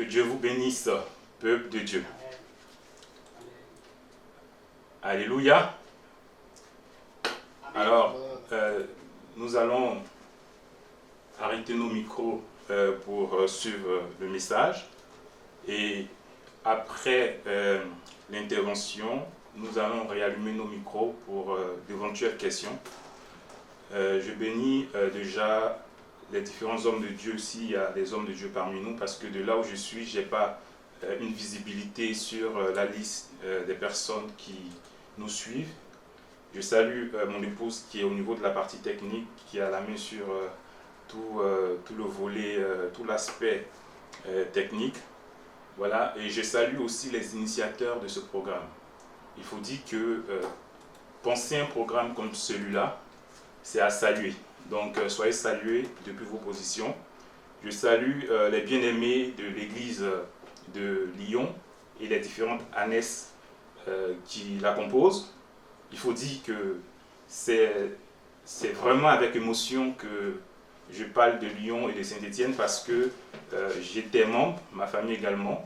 Dieu vous bénisse, peuple de Dieu. Alléluia. Alors, nous allons arrêter nos micros pour suivre le message. Et après l'intervention, nous allons réallumer nos micros pour d'éventuelles questions. Je bénis déjà les différents hommes de Dieu, s'il y a des hommes de Dieu parmi nous, parce que de là où je suis, je n'ai pas une visibilité sur la liste des personnes qui nous suivent. Je salue mon épouse qui est au niveau de la partie technique, qui a la main sur tout le volet, tout l'aspect technique. Voilà. Et je salue aussi les initiateurs de ce programme. Il faut dire que penser un programme comme celui-là, c'est à saluer. Donc soyez salués depuis vos positions. Je salue les bien-aimés de l'église de Lyon et les différentes annesses qui la composent. Il faut dire que c'est vraiment avec émotion que je parle de Lyon et de Saint-Étienne parce que j'étais membre, ma famille également,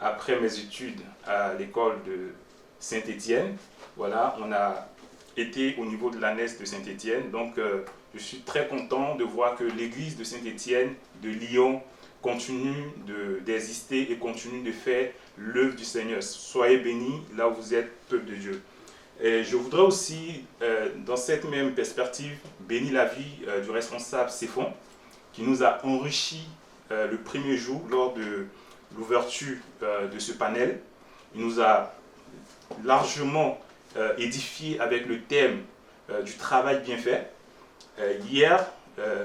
après mes études à l'école de Saint-Étienne. Voilà, on a été au niveau de l'ANES de Saint-Étienne. Donc, je suis très content de voir que l'église de Saint-Étienne de Lyon continue d'exister et continue de faire l'œuvre du Seigneur. Soyez bénis là où vous êtes, peuple de Dieu. Et je voudrais aussi, dans cette même perspective, bénir la vie du responsable Séphon, qui nous a enrichis le premier jour lors de l'ouverture de ce panel. Il nous a largement édifié avec le thème du travail bien fait. Hier,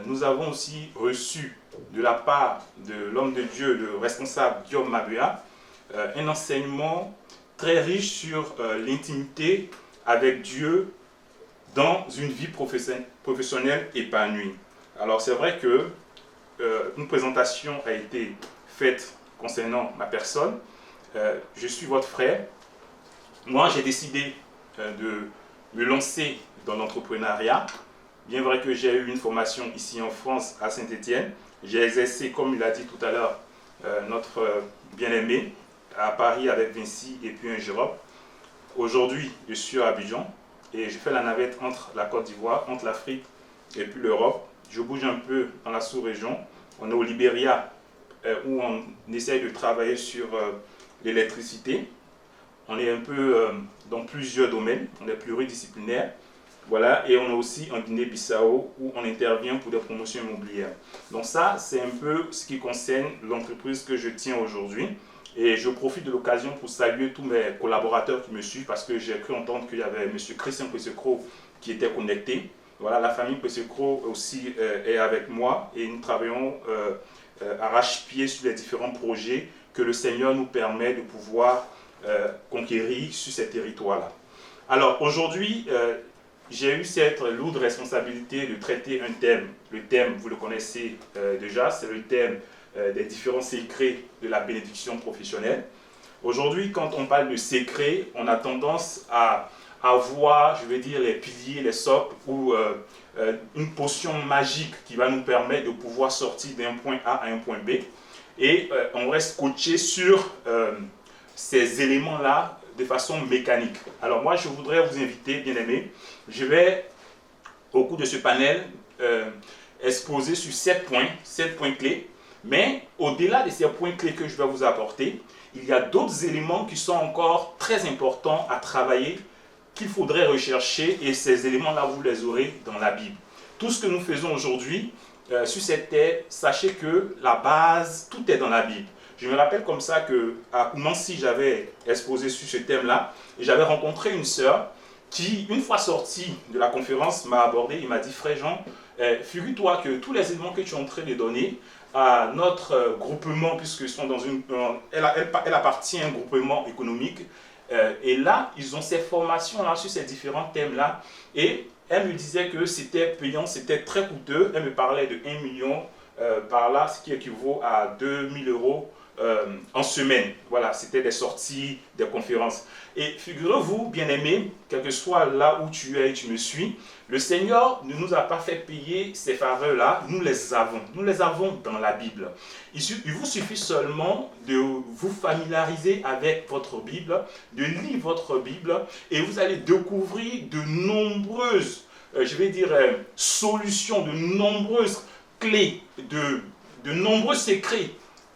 nous avons aussi reçu de la part de l'homme de Dieu, le responsable Guillaume Mabea, un enseignement très riche sur l'intimité avec Dieu dans une vie professionnelle épanouie. Alors c'est vrai que une présentation a été faite concernant ma personne. Je suis votre frère. Moi, j'ai décidé de me lancer dans l'entrepreneuriat. Bien vrai que j'ai eu une formation ici en France, à Saint-Étienne. J'ai exercé, comme il a dit tout à l'heure, notre bien-aimé, à Paris avec Vinci et puis un Europe. Aujourd'hui, je suis à Abidjan et je fais la navette entre la Côte d'Ivoire, entre l'Afrique et puis l'Europe. Je bouge un peu dans la sous-région. On est au Libéria où on essaye de travailler sur l'électricité. On est un peu dans plusieurs domaines, on est pluridisciplinaire. Voilà, et on est aussi en Guinée-Bissau où on intervient pour des promotions immobilières. Donc ça, c'est un peu ce qui concerne l'entreprise que je tiens aujourd'hui. Et je profite de l'occasion pour saluer tous mes collaborateurs qui me suivent parce que j'ai cru entendre qu'il y avait M. Christian Pesecro qui était connecté. Voilà, la famille Pesecro aussi est avec moi et nous travaillons arrache-pied sur les différents projets que le Seigneur nous permet de pouvoir conquérir sur ces territoires-là. Alors aujourd'hui, j'ai eu cette lourde responsabilité de traiter un thème. Le thème, vous le connaissez déjà, c'est le thème des différents secrets de la bénédiction professionnelle. Aujourd'hui, quand on parle de secrets, on a tendance à avoir, je vais dire, les piliers, les socles ou une potion magique qui va nous permettre de pouvoir sortir d'un point A à un point B. Et on reste coaché sur ces éléments-là de façon mécanique. Alors moi, je voudrais vous inviter, bien-aimés, je vais, au cours de ce panel, exposer sur 7 points clés, mais au-delà de ces points clés que je vais vous apporter, il y a d'autres éléments qui sont encore très importants à travailler, qu'il faudrait rechercher, et ces éléments-là, vous les aurez dans la Bible. Tout ce que nous faisons aujourd'hui sur cette terre, sachez que la base, tout est dans la Bible. Je me rappelle comme ça qu'à Nancy, j'avais exposé sur ce thème-là, et j'avais rencontré une sœur qui, une fois sortie de la conférence, m'a abordé, il m'a dit « Frère Jean, figure-toi que tous les éléments que tu es en train de donner à notre groupement, puisque sont dans elle appartient à un groupement économique, et là, ils ont ces formations-là sur ces différents thèmes-là, et elle me disait que c'était payant, c'était très coûteux, elle me parlait de 1 million par là, ce qui équivaut à 2 000 € en semaine. Voilà, c'était des sorties, des conférences. Et figurez-vous, bien-aimés, quel que soit là où tu es et tu me suis, le Seigneur ne nous a pas fait payer ces faveurs-là, nous les avons. Nous les avons dans la Bible. Il vous suffit seulement de vous familiariser avec votre Bible, de lire votre Bible, et vous allez découvrir de nombreuses, solutions, de nombreuses clés, de nombreux secrets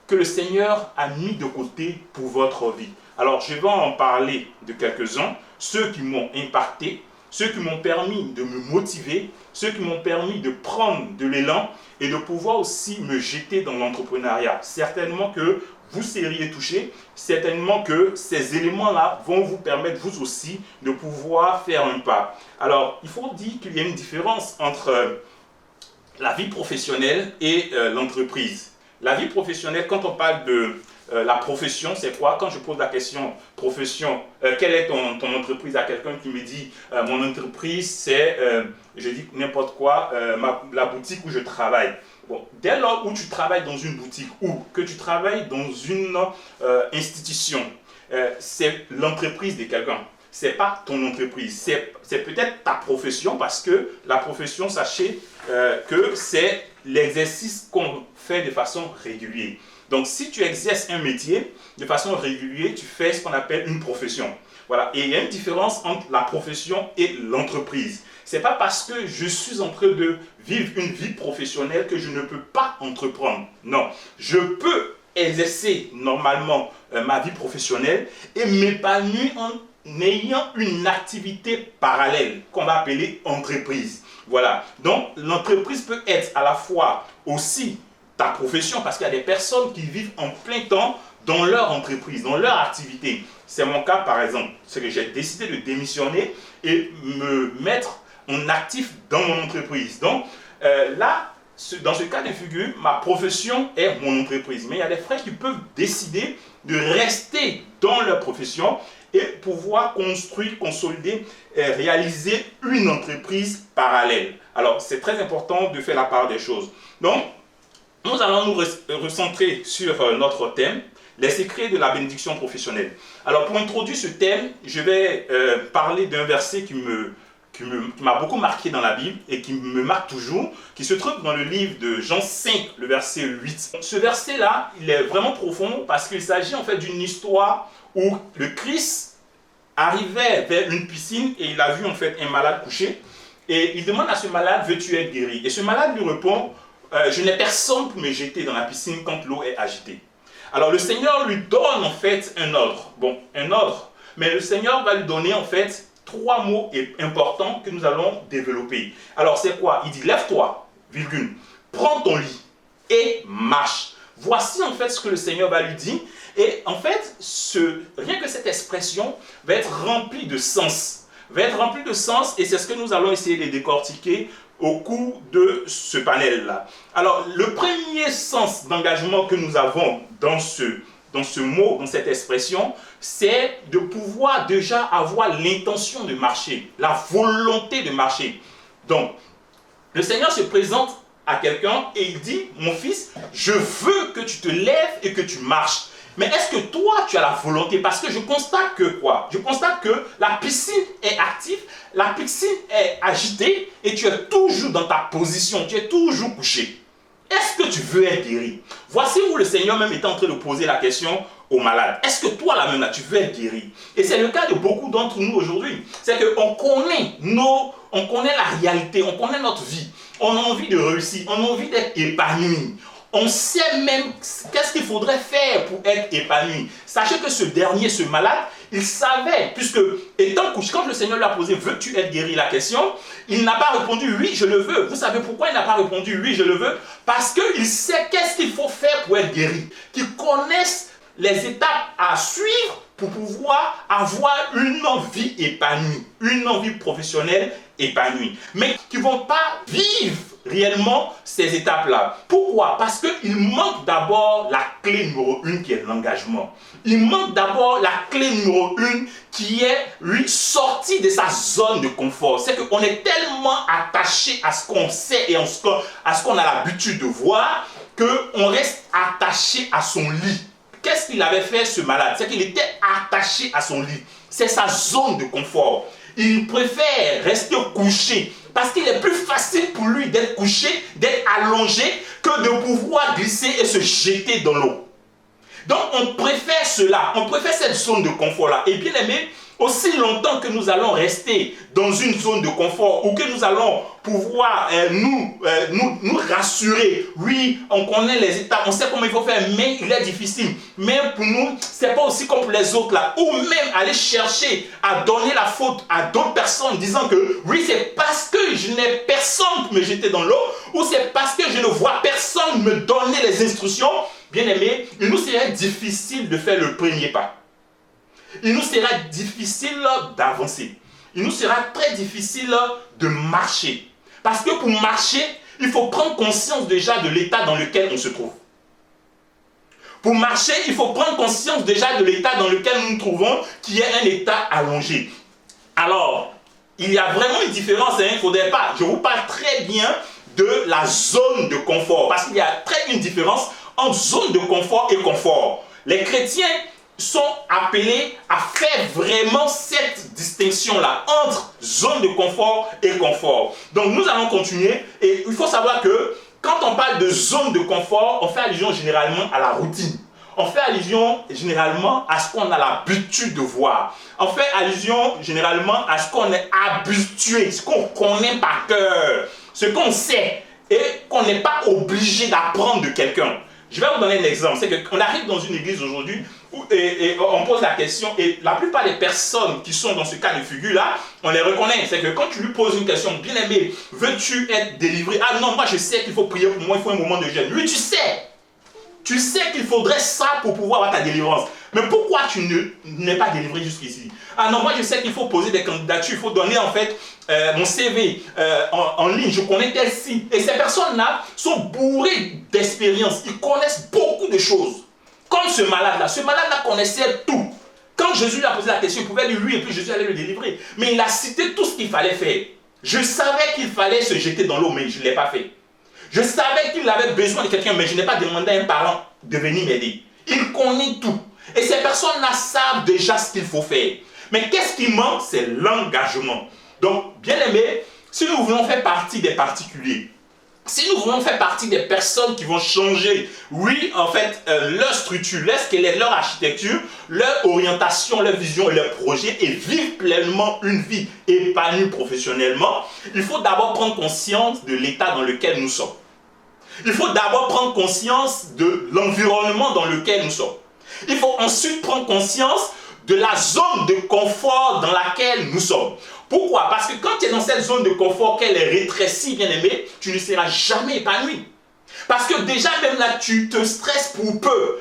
que le Seigneur a mis de côté pour votre vie. Alors, je vais en parler de quelques-uns, ceux qui m'ont impacté, ceux qui m'ont permis de me motiver, ceux qui m'ont permis de prendre de l'élan et de pouvoir aussi me jeter dans l'entrepreneuriat. Certainement que vous seriez touché, certainement que ces éléments-là vont vous permettre vous aussi de pouvoir faire un pas. Alors, il faut dire qu'il y a une différence entre la vie professionnelle et l'entreprise. La vie professionnelle, quand on parle de la profession, c'est quoi? Quand je pose la question profession, quelle est ton entreprise à quelqu'un qui me dit mon entreprise, c'est, je dis n'importe quoi, la boutique où je travaille. Bon, dès lors où tu travailles dans une boutique ou que tu travailles dans une institution, c'est l'entreprise de quelqu'un. Ce n'est pas ton entreprise, c'est peut-être ta profession parce que la profession, sachez que c'est l'exercice qu'on fait de façon régulière. Donc, si tu exerces un métier de façon régulière, tu fais ce qu'on appelle une profession. Voilà. Et il y a une différence entre la profession et l'entreprise. Ce n'est pas parce que je suis en train de vivre une vie professionnelle que je ne peux pas entreprendre. Non, je peux exercer normalement ma vie professionnelle et m'épanouir en ayant une activité parallèle qu'on va appeler entreprise. Voilà. Donc, l'entreprise peut être à la fois aussi ta profession, parce qu'il y a des personnes qui vivent en plein temps dans leur entreprise, dans leur activité. C'est mon cas, par exemple. C'est que j'ai décidé de démissionner et me mettre en actif dans mon entreprise. Donc, là, dans ce cas de figure, ma profession est mon entreprise. Mais il y a des frères qui peuvent décider de rester dans leur profession et pouvoir construire, consolider, réaliser une entreprise parallèle. Alors, c'est très important de faire la part des choses. Donc, nous allons nous recentrer sur notre thème, les secrets de la bénédiction professionnelle. Alors, pour introduire ce thème, je vais parler d'un verset qui m'a beaucoup marqué dans la Bible et qui me marque toujours, qui se trouve dans le livre de Jean 5, le verset 8. Ce verset-là, il est vraiment profond parce qu'il s'agit en fait d'une histoire où le Christ arrivait vers une piscine et il a vu en fait un malade couché et il demande à ce malade, veux-tu être guéri? Et ce malade lui répond, je n'ai personne pour me jeter dans la piscine quand l'eau est agitée. Alors le Seigneur lui donne en fait un ordre. Bon, un ordre. Mais le Seigneur va lui donner en fait 3 mots importants que nous allons développer. Alors c'est quoi? Il dit, lève-toi, virgule, prends ton lit et marche. Voici en fait ce que le Seigneur va lui dire. Et en fait, rien que cette expression va être remplie de sens. Et c'est ce que nous allons essayer de décortiquer au cours de ce panel-là. Alors, le premier sens d'engagement que nous avons dans ce mot, dans cette expression, c'est de pouvoir déjà avoir l'intention de marcher, la volonté de marcher. Donc, le Seigneur se présente à quelqu'un et il dit, mon fils, je veux que tu te lèves et que tu marches. Mais est-ce que toi, tu as la volonté? Parce que je constate que quoi? Je constate que la piscine est active, la piscine est agitée et tu es toujours dans ta position, tu es toujours couché. Est-ce que tu veux être guéri? Voici où le Seigneur même est en train de poser la question aux malades. Est-ce que toi, là même, là, tu veux être guéri? Et c'est le cas de beaucoup d'entre nous aujourd'hui. C'est qu'on connaît la réalité, on connaît notre vie. On a envie de réussir, on a envie d'être épanoui. On sait même qu'est-ce qu'il faudrait faire pour être épanoui. Sachez que ce malade, il savait, puisque étant couché, quand le Seigneur lui a posé, veux-tu être guéri, la question, il n'a pas répondu, oui, je le veux. Vous savez pourquoi il n'a pas répondu, oui, je le veux? Parce qu'il sait qu'est-ce qu'il faut faire pour être guéri. Qu'il connaisse les étapes à suivre pour pouvoir avoir une vie épanouie, une vie professionnelle épanouie. Mais qui ne vont pas vivre réellement ces étapes-là. Pourquoi? Parce qu'il manque d'abord la clé numéro 1 qui est l'engagement. Il manque d'abord la clé numéro 1 qui est, lui, sorti de sa zone de confort. C'est qu'on est tellement attaché à ce qu'on sait et à ce qu'on a l'habitude de voir qu'on reste attaché à son lit. qu'est-ce qu'il avait fait ce malade? C'est qu'il était attaché à son lit. C'est sa zone de confort. Il préfère rester couché parce qu'il est plus facile pour lui d'être couché, d'être allongé, que de pouvoir glisser et se jeter dans l'eau. Donc on préfère cela, on préfère cette zone de confort-là. Et bien aimé, aussi longtemps que nous allons rester dans une zone de confort ou que nous allons pouvoir nous rassurer, oui, on connaît les étapes, on sait comment il faut faire, mais il est difficile. Mais pour nous, ce n'est pas aussi comme pour les autres là. Ou même aller chercher à donner la faute à d'autres personnes disant que oui, c'est parce que je n'ai personne pour me jeter dans l'eau ou c'est parce que je ne vois personne me donner les instructions. Bien aimé, il nous serait difficile de faire le premier pas. Il nous sera difficile d'avancer. Il nous sera très difficile de marcher. Parce que pour marcher, il faut prendre conscience déjà de l'état dans lequel on se trouve. Pour marcher, il faut prendre conscience déjà de l'état dans lequel nous nous trouvons, qui est un état allongé. Alors, il y a vraiment une différence, il ne faudrait pas, je vous parle très bien de la zone de confort. Parce qu'il y a une différence entre zone de confort et confort. Les chrétiens sont appelés à faire vraiment cette distinction-là entre zone de confort et confort. Donc nous allons continuer et il faut savoir que quand on parle de zone de confort, on fait allusion généralement à la routine. On fait allusion généralement à ce qu'on a l'habitude de voir. On fait allusion généralement à ce qu'on est habitué, ce qu'on connaît par cœur, ce qu'on sait et qu'on n'est pas obligé d'apprendre de quelqu'un. Je vais vous donner un exemple. C'est qu'on arrive dans une église aujourd'hui et on pose la question et la plupart des personnes qui sont dans ce cas de figure-là, on les reconnaît. C'est que quand tu lui poses une question, bien aimé, veux-tu être délivré? Ah non, moi je sais qu'il faut prier pour moi, il faut un moment de jeûne. Lui, tu sais. Tu sais qu'il faudrait ça pour pouvoir avoir ta délivrance. Mais pourquoi tu n'es pas délivré jusqu'ici? Ah non, moi je sais qu'il faut poser des candidatures, il faut donner en fait mon CV en ligne, je connais tel site. Et ces personnes-là sont bourrées d'expérience, ils connaissent beaucoup de choses. Comme ce malade-là connaissait tout. Quand Jésus lui a posé la question, il pouvait dire oui et puis Jésus allait le délivrer. Mais il a cité tout ce qu'il fallait faire. Je savais qu'il fallait se jeter dans l'eau, mais je ne l'ai pas fait. Je savais qu'il avait besoin de quelqu'un, mais je n'ai pas demandé à un parent de venir m'aider. Il connaît tout. Et ces personnes-là savent déjà ce qu'il faut faire. Mais qu'est-ce qui manque? C'est l'engagement. Donc, bien aimé, si nous voulons faire partie des particuliers, si nous voulons faire partie des personnes qui vont changer, oui, en fait, leur structure, leur squelette, leur architecture, leur orientation, leur vision et leur projet et vivre pleinement une vie épanouie professionnellement, il faut d'abord prendre conscience de l'état dans lequel nous sommes. Il faut d'abord prendre conscience de l'environnement dans lequel nous sommes. Il faut ensuite prendre conscience de la zone de confort dans laquelle nous sommes. Pourquoi? Parce que quand tu es dans cette zone de confort, qu'elle est rétrécie, bien aimé, tu ne seras jamais épanoui. Parce que déjà, même là, tu te stresses pour peu.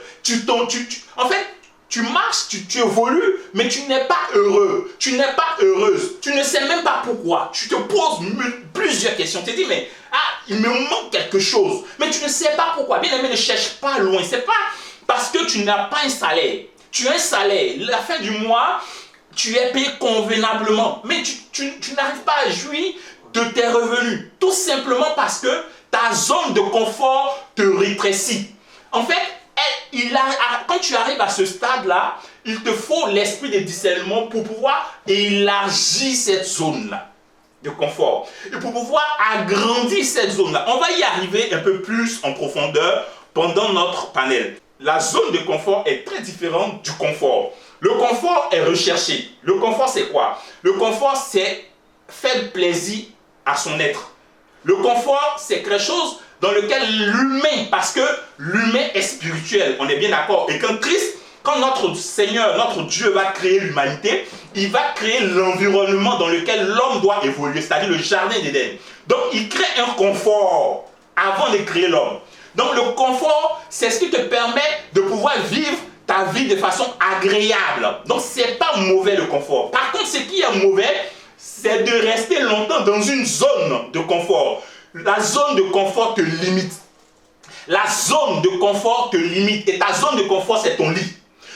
En fait, tu marches, tu évolues, mais tu n'es pas heureux. Tu n'es pas heureuse. Tu ne sais même pas pourquoi. Tu te poses plusieurs questions. Tu te dis, mais il me manque quelque chose. Mais tu ne sais pas pourquoi. Bien aimé, ne cherche pas loin. Ce n'est pas parce que tu n'as pas un salaire. Tu as un salaire. La fin du mois, tu es payé convenablement. Mais tu n'arrives pas à jouir de tes revenus. Tout simplement parce que ta zone de confort te rétrécit. En fait, quand tu arrives à ce stade-là, il te faut l'esprit de discernement pour pouvoir élargir cette zone-là de confort. Et pour pouvoir agrandir cette zone-là. On va y arriver un peu plus en profondeur pendant notre panel. La zone de confort est très différente du confort. Le confort est recherché. Le confort, c'est quoi? Le confort, c'est faire plaisir à son être. Le confort, c'est quelque chose dans lequel l'humain, parce que l'humain est spirituel, on est bien d'accord. Et quand notre Seigneur, notre Dieu va créer l'humanité, il va créer l'environnement dans lequel l'homme doit évoluer, c'est-à-dire le jardin d'Éden. Donc, il crée un confort avant de créer l'homme. Donc, le confort, c'est ce qui te permet de pouvoir vivre ta vie de façon agréable. Donc, ce n'est pas mauvais le confort. Par contre, ce qui est mauvais, c'est de rester longtemps dans une zone de confort. La zone de confort te limite. La zone de confort te limite. Et ta zone de confort, c'est ton lit.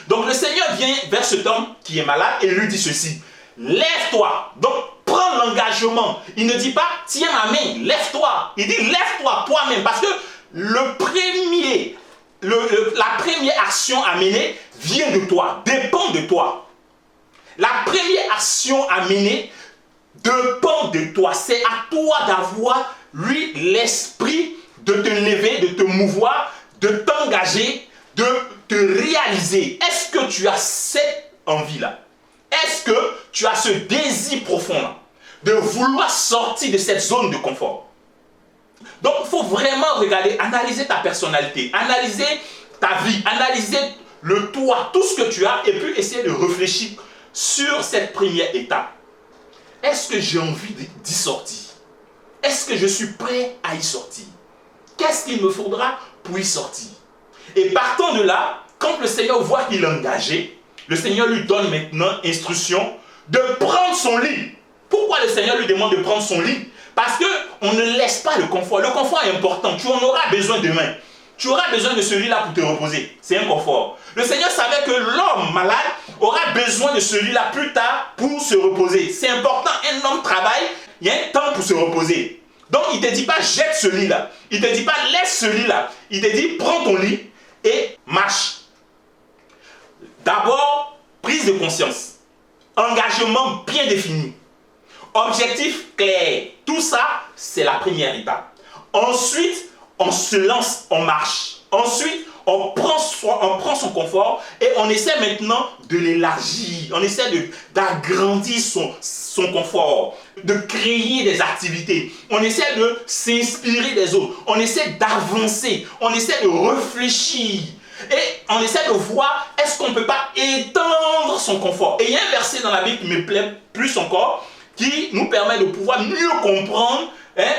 Donc, le Seigneur vient vers cet homme qui est malade et lui dit ceci. Lève-toi. Donc, prends l'engagement. Il ne dit pas, tiens ma main, lève-toi. Il dit, lève-toi toi-même. Parce que le premier la première action à mener vient de toi, dépend de toi. La première action à mener dépend de toi. C'est à toi d'avoir, lui, l'esprit de te lever, de te mouvoir, de t'engager, de te réaliser. Est-ce que tu as cette envie-là? Est-ce que tu as ce désir profond-là de vouloir sortir de cette zone de confort? Donc, il faut vraiment regarder, analyser ta personnalité, analyser ta vie, analyser le toi, tout ce que tu as, et puis essayer de réfléchir sur cette première étape. Est-ce que j'ai envie d'y sortir? Est-ce que je suis prêt à y sortir? Qu'est-ce qu'il me faudra pour y sortir? Et partant de là, quand le Seigneur voit qu'il est engagé, le Seigneur lui donne maintenant instruction de prendre son lit. Pourquoi le Seigneur lui demande de prendre son lit? Parce qu'on ne laisse pas le confort. Le confort est important. Tu en auras besoin demain. Tu auras besoin de ce lit-là pour te reposer. C'est un confort. Le Seigneur savait que l'homme malade aura besoin de ce lit-là plus tard pour se reposer. C'est important. Un homme travaille, il y a un temps pour se reposer. Donc, il ne te dit pas jette ce lit-là. Il ne te dit pas laisse ce lit-là. Il te dit prends ton lit et marche. D'abord, prise de conscience. Engagement bien défini. Objectif clair. Tout ça, c'est la première étape. Ensuite, on se lance, on marche. Ensuite, on prend son confort et on essaie maintenant de l'élargir. On essaie d'agrandir son confort, de créer des activités. On essaie de s'inspirer des autres. On essaie d'avancer. On essaie de réfléchir. Et on essaie de voir, est-ce qu'on ne peut pas étendre son confort? Et il y a un verset dans la Bible qui me plaît plus encore, qui nous permet de pouvoir mieux comprendre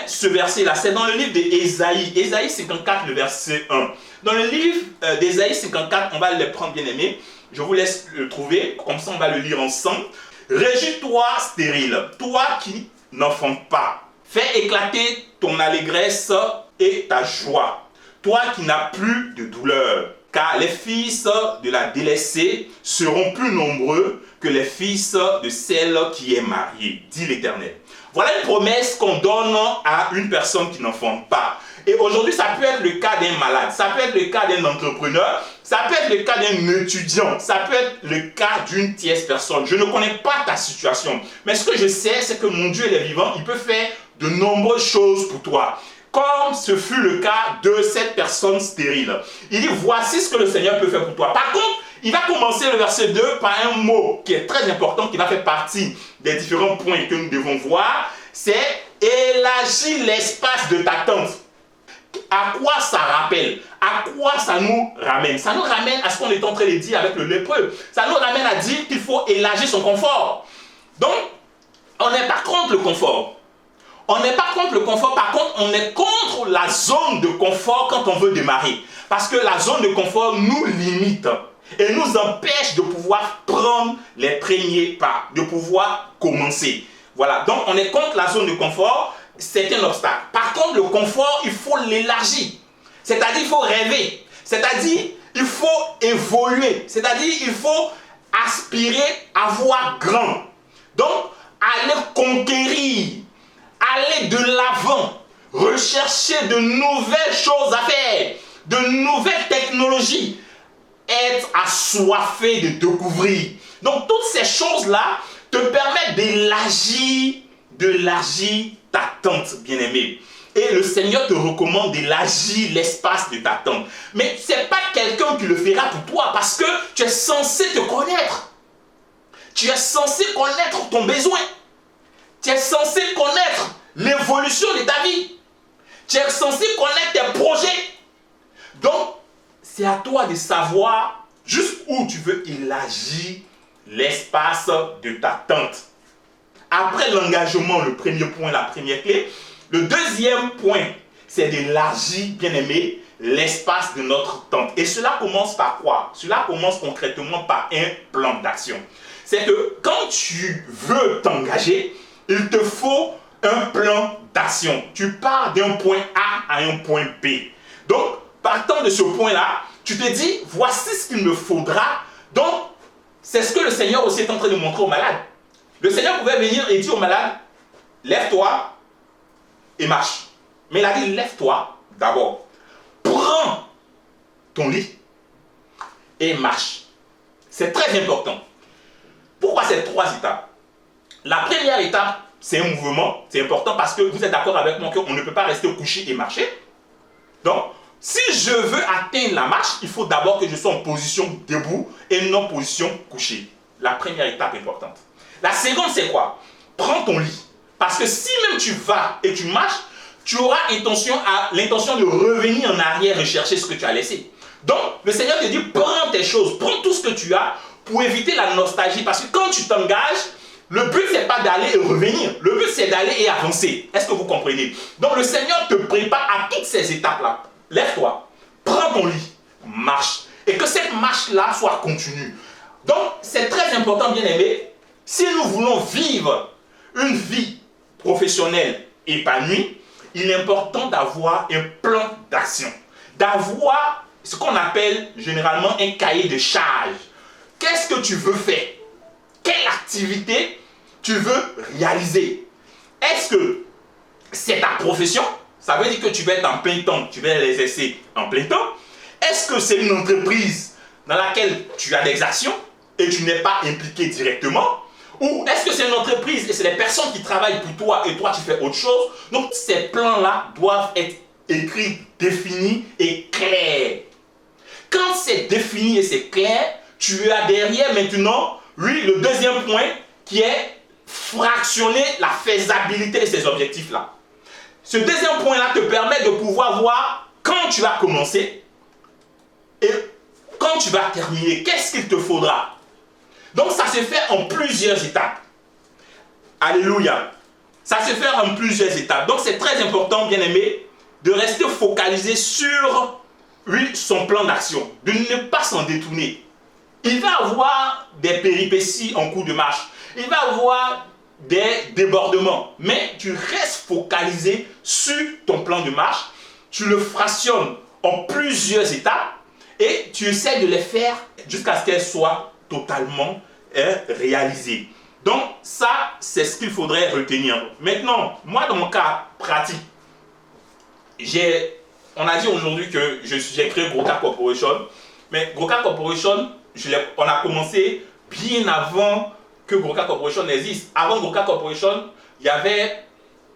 ce verset-là. C'est dans le livre d'Ésaïe. Ésaïe 54, le verset 1. Dans le livre d'Ésaïe 54, on va le prendre bien aimé. Je vous laisse le trouver, comme ça on va le lire ensemble. Régis-toi stérile, toi qui n'enfantes pas. Fais éclater ton allégresse et ta joie. Toi qui n'as plus de douleur. Car les fils de la délaissée seront plus nombreux que les fils de celle qui est mariée, dit l'Éternel. Voilà une promesse qu'on donne à une personne qui n'enfante pas. Et aujourd'hui, ça peut être le cas d'un malade, ça peut être le cas d'un entrepreneur, ça peut être le cas d'un étudiant, ça peut être le cas d'une tierce personne. Je ne connais pas ta situation, mais ce que je sais, c'est que mon Dieu, il est vivant, il peut faire de nombreuses choses pour toi. Comme ce fut le cas de cette personne stérile. Il dit, voici ce que le Seigneur peut faire pour toi. Par contre, il va commencer le verset 2 par un mot qui est très important, qui va faire partie des différents points que nous devons voir. C'est élargir l'espace de ta tente. À quoi ça rappelle? À quoi ça nous ramène? Ça nous ramène à ce qu'on est en train de dire avec le lépreux. Ça nous ramène à dire qu'il faut élargir son confort. Donc, on n'est pas contre le confort. On n'est pas contre le confort, par contre, on est contre la zone de confort quand on veut démarrer. Parce que la zone de confort nous limite et nous empêche de pouvoir prendre les premiers pas, de pouvoir commencer. Voilà, donc on est contre la zone de confort, c'est un obstacle. Par contre, le confort, il faut l'élargir. C'est-à-dire, il faut rêver. C'est-à-dire, il faut évoluer. C'est-à-dire, il faut aspirer à voir grand. Donc, aller conquérir. Aller de l'avant, rechercher de nouvelles choses à faire, de nouvelles technologies, être assoiffé de découvrir. Donc toutes ces choses-là te permettent d'élargir ta tente, bien-aimé. Et le Seigneur te recommande d'élargir l'espace de ta tente. Mais ce n'est pas quelqu'un qui le fera pour toi parce que tu es censé te connaître. Tu es censé connaître ton besoin. Tu es censé connaître l'évolution de ta vie. Tu es censé connaître tes projets. Donc, c'est à toi de savoir jusqu'où tu veux élargir l'espace de ta tente. Après l'engagement, le premier point, la première clé, le deuxième point, c'est d'élargir, bien aimé, l'espace de notre tente. Et cela commence par quoi? Cela commence concrètement par un plan d'action. C'est que quand tu veux t'engager, il te faut un plan d'action. Tu pars d'un point A à un point B. Donc, partant de ce point-là, tu te dis, voici ce qu'il me faudra. Donc, c'est ce que le Seigneur aussi est en train de montrer aux malades. Le Seigneur pouvait venir et dire aux malades, lève-toi et marche. Mais il a dit, lève-toi d'abord. Prends ton lit et marche. C'est très important. Pourquoi ces 3 étapes? La première étape, c'est un mouvement. C'est important parce que vous êtes d'accord avec moi qu'on ne peut pas rester couché et marcher. Donc, si je veux atteindre la marche, il faut d'abord que je sois en position debout et non en position couchée. La première étape importante. La seconde, c'est quoi? Prends ton lit. Parce que si même tu vas et tu marches, tu auras l'intention de revenir en arrière et chercher ce que tu as laissé. Donc, le Seigneur te dit, prends tes choses, prends tout ce que tu as pour éviter la nostalgie. Parce que quand tu t'engages, le but, ce n'est pas d'aller et revenir. Le but, c'est d'aller et avancer. Est-ce que vous comprenez? Donc, le Seigneur te prépare à toutes ces étapes-là. Lève-toi, prends ton lit, marche. Et que cette marche-là soit continue. Donc, c'est très important, bien aimé, si nous voulons vivre une vie professionnelle épanouie, il est important d'avoir un plan d'action. D'avoir ce qu'on appelle généralement un cahier de charge. Qu'est-ce que tu veux faire? Quelle activité tu veux réaliser? Est-ce que c'est ta profession? Ça veut dire que tu vas être en plein temps, tu vas l'exercer en plein temps. Est-ce que c'est une entreprise dans laquelle tu as des actions et tu n'es pas impliqué directement? Ou est-ce que c'est une entreprise et c'est des personnes qui travaillent pour toi et toi tu fais autre chose? Donc ces plans-là doivent être écrits, définis et clairs. Quand c'est défini et c'est clair, tu as derrière maintenant, oui, le deuxième point qui est fractionner la faisabilité de ces objectifs-là. Ce deuxième point-là te permet de pouvoir voir quand tu vas commencer et quand tu vas terminer. Qu'est-ce qu'il te faudra? Donc ça se fait en plusieurs étapes. Alléluia. Ça se fait en plusieurs étapes. Donc c'est très important, bien aimé, de rester focalisé sur, oui, son plan d'action. De ne pas s'en détourner. Il va avoir des péripéties en cours de marche. Il va avoir des débordements. Mais tu restes focalisé sur ton plan de marche. Tu le fractionnes en plusieurs étapes et tu essaies de les faire jusqu'à ce qu'elles soient totalement réalisées. Donc ça, c'est ce qu'il faudrait retenir. Maintenant, moi dans mon cas pratique, on a dit aujourd'hui que j'ai créé Groka Corporation. Mais Groka Corporation, on a commencé bien avant que Groka Corporation existe. Avant Groka Corporation, il y avait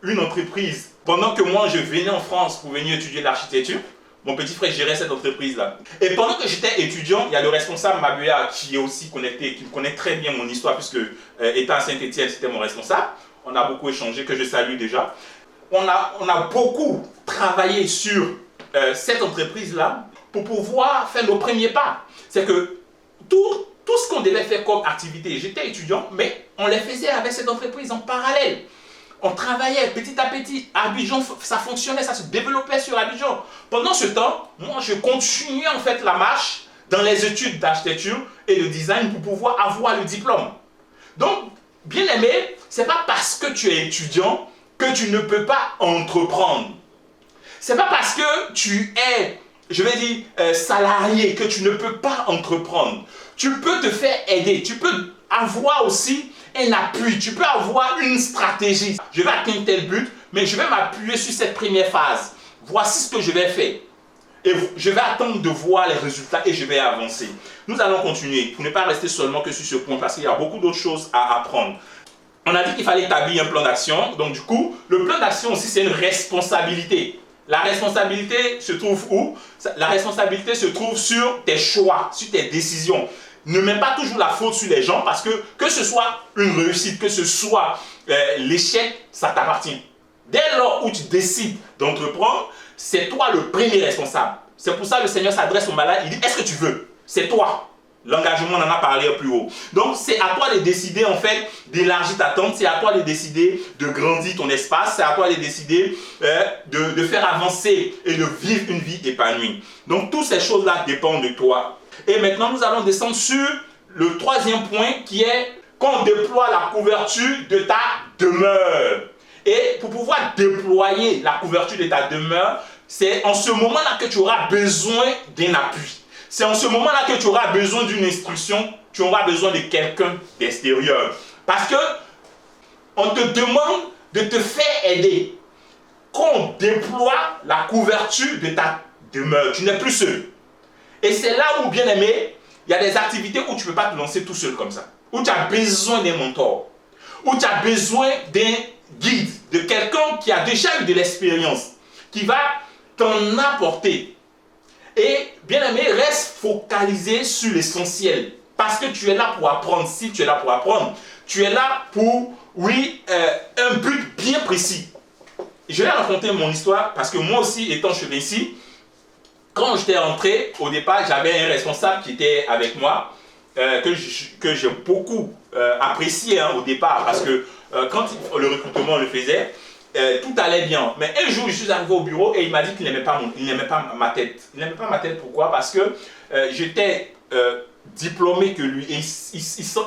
une entreprise. Pendant que moi, je venais en France pour venir étudier l'architecture, mon petit frère gérait cette entreprise-là. Et pendant que j'étais étudiant, il y a le responsable Mabuya qui est aussi connecté, qui connaît très bien mon histoire, puisque étant à Saint-Étienne, c'était mon responsable. On a beaucoup échangé, que je salue déjà. On a beaucoup travaillé sur cette entreprise-là pour pouvoir faire nos premiers pas. C'est que tout ce qu'on devait faire comme activité, j'étais étudiant, mais on les faisait avec cette entreprise en parallèle. On travaillait petit à petit. Abidjan, ça fonctionnait, ça se développait sur Abidjan. Pendant ce temps, moi, je continuais en fait la marche dans les études d'architecture et de design pour pouvoir avoir le diplôme. Donc, bien aimé, ce n'est pas parce que tu es étudiant que tu ne peux pas entreprendre. Ce n'est pas parce que tu es, je vais dire, salarié que tu ne peux pas entreprendre. Tu peux te faire aider, tu peux avoir aussi un appui, tu peux avoir une stratégie. Je vais atteindre tel but, mais je vais m'appuyer sur cette première phase. Voici ce que je vais faire. Et je vais attendre de voir les résultats et je vais avancer. Nous allons continuer pour ne pas rester seulement que sur ce point parce qu'il y a beaucoup d'autres choses à apprendre. On a dit qu'il fallait établir un plan d'action. Donc du coup, le plan d'action aussi, c'est une responsabilité. La responsabilité se trouve où? La responsabilité se trouve sur tes choix, sur tes décisions. Ne mets pas toujours la faute sur les gens parce que ce soit une réussite, que ce soit l'échec, ça t'appartient. Dès lors où tu décides d'entreprendre, c'est toi le premier responsable. C'est pour ça que le Seigneur s'adresse au malade, il dit, est-ce que tu veux? C'est toi. L'engagement, on en a parlé plus haut. Donc, c'est à toi de décider, en fait, d'élargir ta tente. C'est à toi de décider de grandir ton espace. C'est à toi de décider de faire avancer et de vivre une vie épanouie. Donc, toutes ces choses-là dépendent de toi. Et maintenant, nous allons descendre sur le troisième point qui est qu'on déploie la couverture de ta demeure. Et pour pouvoir déployer la couverture de ta demeure, c'est en ce moment-là que tu auras besoin d'un appui. C'est en ce moment-là que tu auras besoin d'une instruction, tu auras besoin de quelqu'un d'extérieur. Parce que on te demande de te faire aider. Quand on déploie la couverture de ta demeure, tu n'es plus seul. Et c'est là où, bien aimé, il y a des activités où tu ne peux pas te lancer tout seul comme ça. Où tu as besoin d'un mentor. Où tu as besoin d'un guide, de quelqu'un qui a déjà eu de l'expérience, qui va t'en apporter. Et bien aimé, reste focalisé sur l'essentiel. Parce que tu es là pour apprendre. Si tu es là pour apprendre, tu es là pour, un but bien précis. Je vais raconter mon histoire parce que moi aussi, étant chez Vinci, quand j'étais rentré, au départ, j'avais un responsable qui était avec moi, que j'ai beaucoup apprécié au départ parce que quand le recrutement le faisait, tout allait bien. Mais un jour, je suis arrivé au bureau et il m'a dit qu'il n'aimait pas ma tête. Il n'aimait pas ma tête, pourquoi? Parce que j'étais diplômé que lui. Et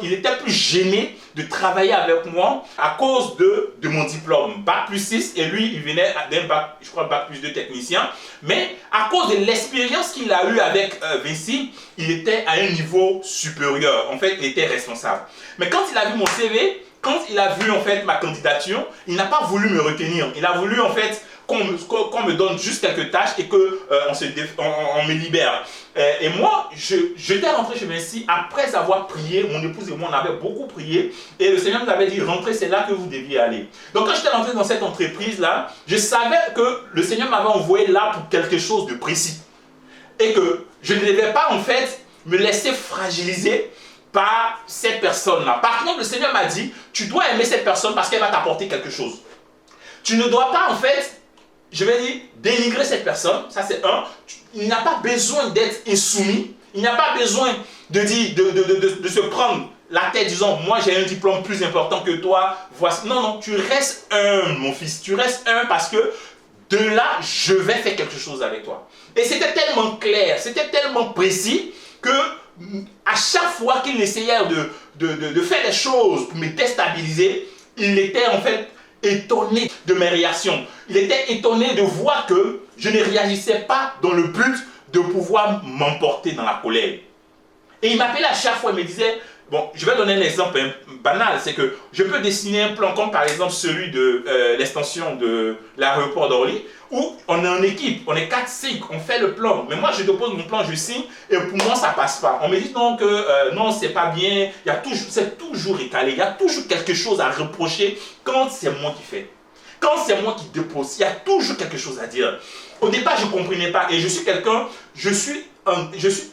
il était plus gêné de travailler avec moi à cause de mon diplôme. Bac plus 6 et lui, il venait d'un bac, je crois, bac plus 2 technicien. Mais à cause de l'expérience qu'il a eue avec Vinci, il était à un niveau supérieur. En fait, il était responsable. Mais quand il a vu mon CV, quand il a vu en fait ma candidature, il n'a pas voulu me retenir. Il a voulu en fait qu'on me donne juste quelques tâches et qu'on me libère. Et moi, j'étais rentré chez Vinci après avoir prié. Mon épouse et moi, on avait beaucoup prié. Et le Seigneur nous avait dit, rentrez, c'est là que vous deviez aller. Donc quand j'étais rentré dans cette entreprise-là, je savais que le Seigneur m'avait envoyé là pour quelque chose de précis. Et que je ne devais pas en fait me laisser fragiliser par cette personne-là. Par contre, le Seigneur m'a dit, tu dois aimer cette personne parce qu'elle va t'apporter quelque chose. Tu ne dois pas en fait, je vais dire, dénigrer cette personne, ça c'est un. Il n'a pas besoin d'être insoumis, il n'a pas besoin de se prendre la tête disant, moi j'ai un diplôme plus important que toi, voici. Non, non, tu restes un, mon fils, tu restes un parce que de là, je vais faire quelque chose avec toi. Et c'était tellement clair, c'était tellement précis que à chaque fois qu'il essayait de faire des choses pour me déstabiliser, il était en fait étonné de mes réactions. Il était étonné de voir que je ne réagissais pas dans le but de pouvoir m'emporter dans la colère. Et il m'appelait à chaque fois, il me disait, bon, je vais donner un exemple banal, c'est que je peux dessiner un plan comme par exemple celui de l'extension de l'aéroport d'Orly, où on est en équipe, on est 4-5, on fait le plan. Mais moi, je dépose mon plan, je signe, et pour moi, ça ne passe pas. On me dit non, que non, c'est pas bien, c'est toujours récalé, il y a toujours quelque chose à reprocher quand c'est moi qui fais. Quand c'est moi qui dépose, il y a toujours quelque chose à dire. Au départ, je ne comprenais pas, et je suis quelqu'un, je suis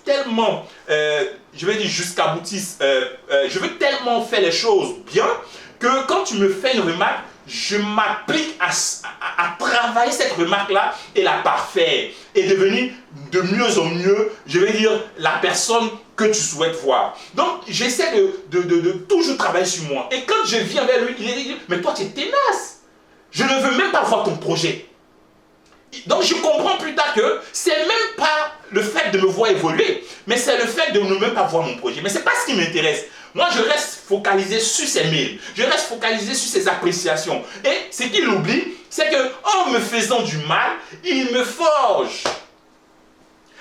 tellement, je vais dire jusqu'à boutiste, je veux tellement faire les choses bien, que quand tu me fais une remarque, je m'applique à travailler cette remarque-là et la parfaire. Et devenir de mieux en mieux, je vais dire, la personne que tu souhaites voir. Donc, j'essaie de toujours travailler sur moi. Et quand je viens vers lui, il dit, mais toi, tu es tenace. Je ne veux même pas voir ton projet. Donc, je comprends plus tard que c'est même pas le fait de me voir évoluer, mais c'est le fait de ne même pas voir mon projet. Mais ce n'est pas ce qui m'intéresse. Moi, je reste focalisé sur ses mails. Je reste focalisé sur ses appréciations. Et ce qu'il oublie, c'est qu'en me faisant du mal, il me forge.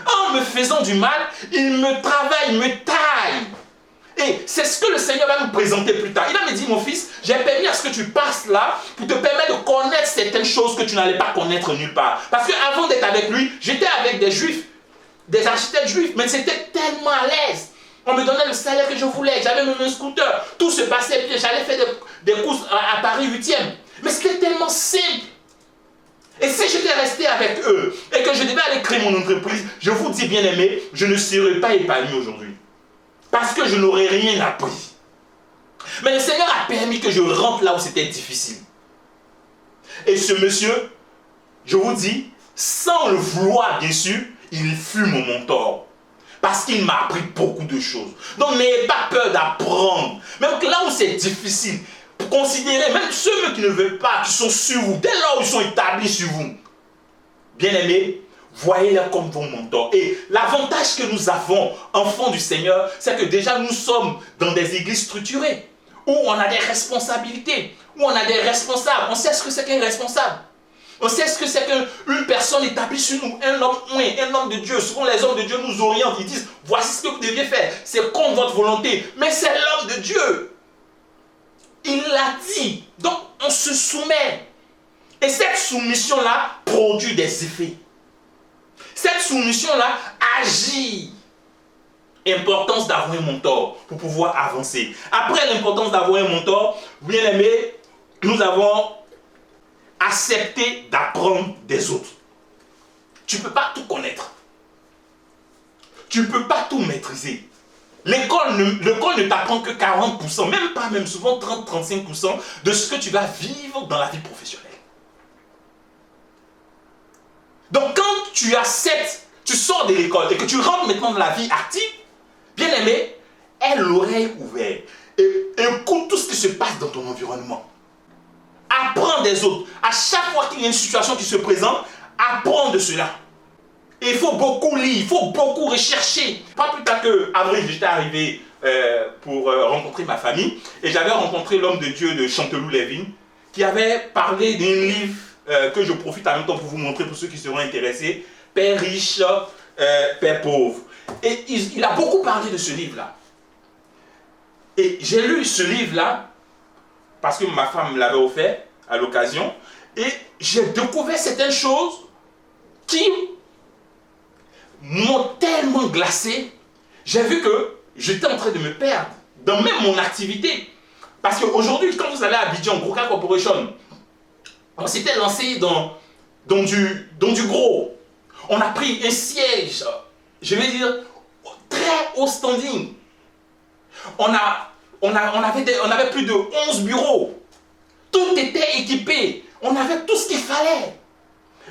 En me faisant du mal, il me travaille, il me taille. Et c'est ce que le Seigneur va nous présenter plus tard. Il va me dire, mon fils, j'ai permis à ce que tu passes là pour te permettre de connaître certaines choses que tu n'allais pas connaître nulle part. Parce qu'avant d'être avec lui, j'étais avec des juifs, des architectes juifs, mais c'était tellement à l'aise. On me donnait le salaire que je voulais, j'avais même un scooter, tout se passait bien, j'allais faire des courses à Paris 8e. Mais c'était tellement simple. Et si j'étais resté avec eux et que je devais aller créer mon entreprise, je vous dis bien aimé, je ne serais pas épanoui aujourd'hui. Parce que je n'aurais rien appris. Mais le Seigneur a permis que je rentre là où c'était difficile. Et ce monsieur, je vous dis, sans le vouloir bien sûr, il fut mon mentor. Parce qu'il m'a appris beaucoup de choses. Donc n'ayez pas peur d'apprendre. Même là où c'est difficile, considérez, même ceux qui ne veulent pas, qui sont sur vous, dès lors où ils sont établis sur vous, bien aimés, voyez-les comme vos mentors. Et l'avantage que nous avons, enfants du Seigneur, c'est que déjà nous sommes dans des églises structurées, où on a des responsabilités, où on a des responsables. On sait ce que c'est qu'un responsable. On sait ce que c'est qu'une personne établie sur nous, un homme de Dieu. Souvent les hommes de Dieu nous orientent, ils disent, voici ce que vous deviez faire, c'est contre votre volonté. Mais c'est l'homme de Dieu. Il l'a dit. Donc on se soumet. Et cette soumission-là produit des effets. Cette soumission-là agir. Importance d'avoir un mentor pour pouvoir avancer. Après l'importance d'avoir un mentor, bien aimé, nous avons accepté d'apprendre des autres. Tu ne peux pas tout connaître. Tu ne peux pas tout maîtriser. L'école ne t'apprend que 40%, même pas, même souvent 30-35% de ce que tu vas vivre dans la vie professionnelle. Donc quand tu acceptes, tu sors de l'école et que tu rentres maintenant dans la vie active, bien aimé, aie l'oreille ouverte et écoute tout ce qui se passe dans ton environnement. Apprends des autres. À chaque fois qu'il y a une situation qui se présente, apprends de cela. Et il faut beaucoup lire, il faut beaucoup rechercher. Pas plus tard qu'avril, j'étais arrivé pour rencontrer ma famille et j'avais rencontré l'homme de Dieu de Chanteloup-Lévin qui avait parlé d'un livre que je profite en même temps pour vous montrer pour ceux qui seront intéressés, Père riche, Père pauvre. Et il a beaucoup parlé de ce livre-là. Et j'ai lu ce livre-là parce que ma femme me l'avait offert à l'occasion et j'ai découvert certaines choses qui m'ont tellement glacé. J'ai vu que j'étais en train de me perdre dans même mon activité. Parce qu'aujourd'hui, quand vous allez à Abidjan, Groka Corporation, on s'était lancé dans du gros. On a pris un siège, je vais dire, très haut standing. On avait plus de 11 bureaux. Tout était équipé. On avait tout ce qu'il fallait.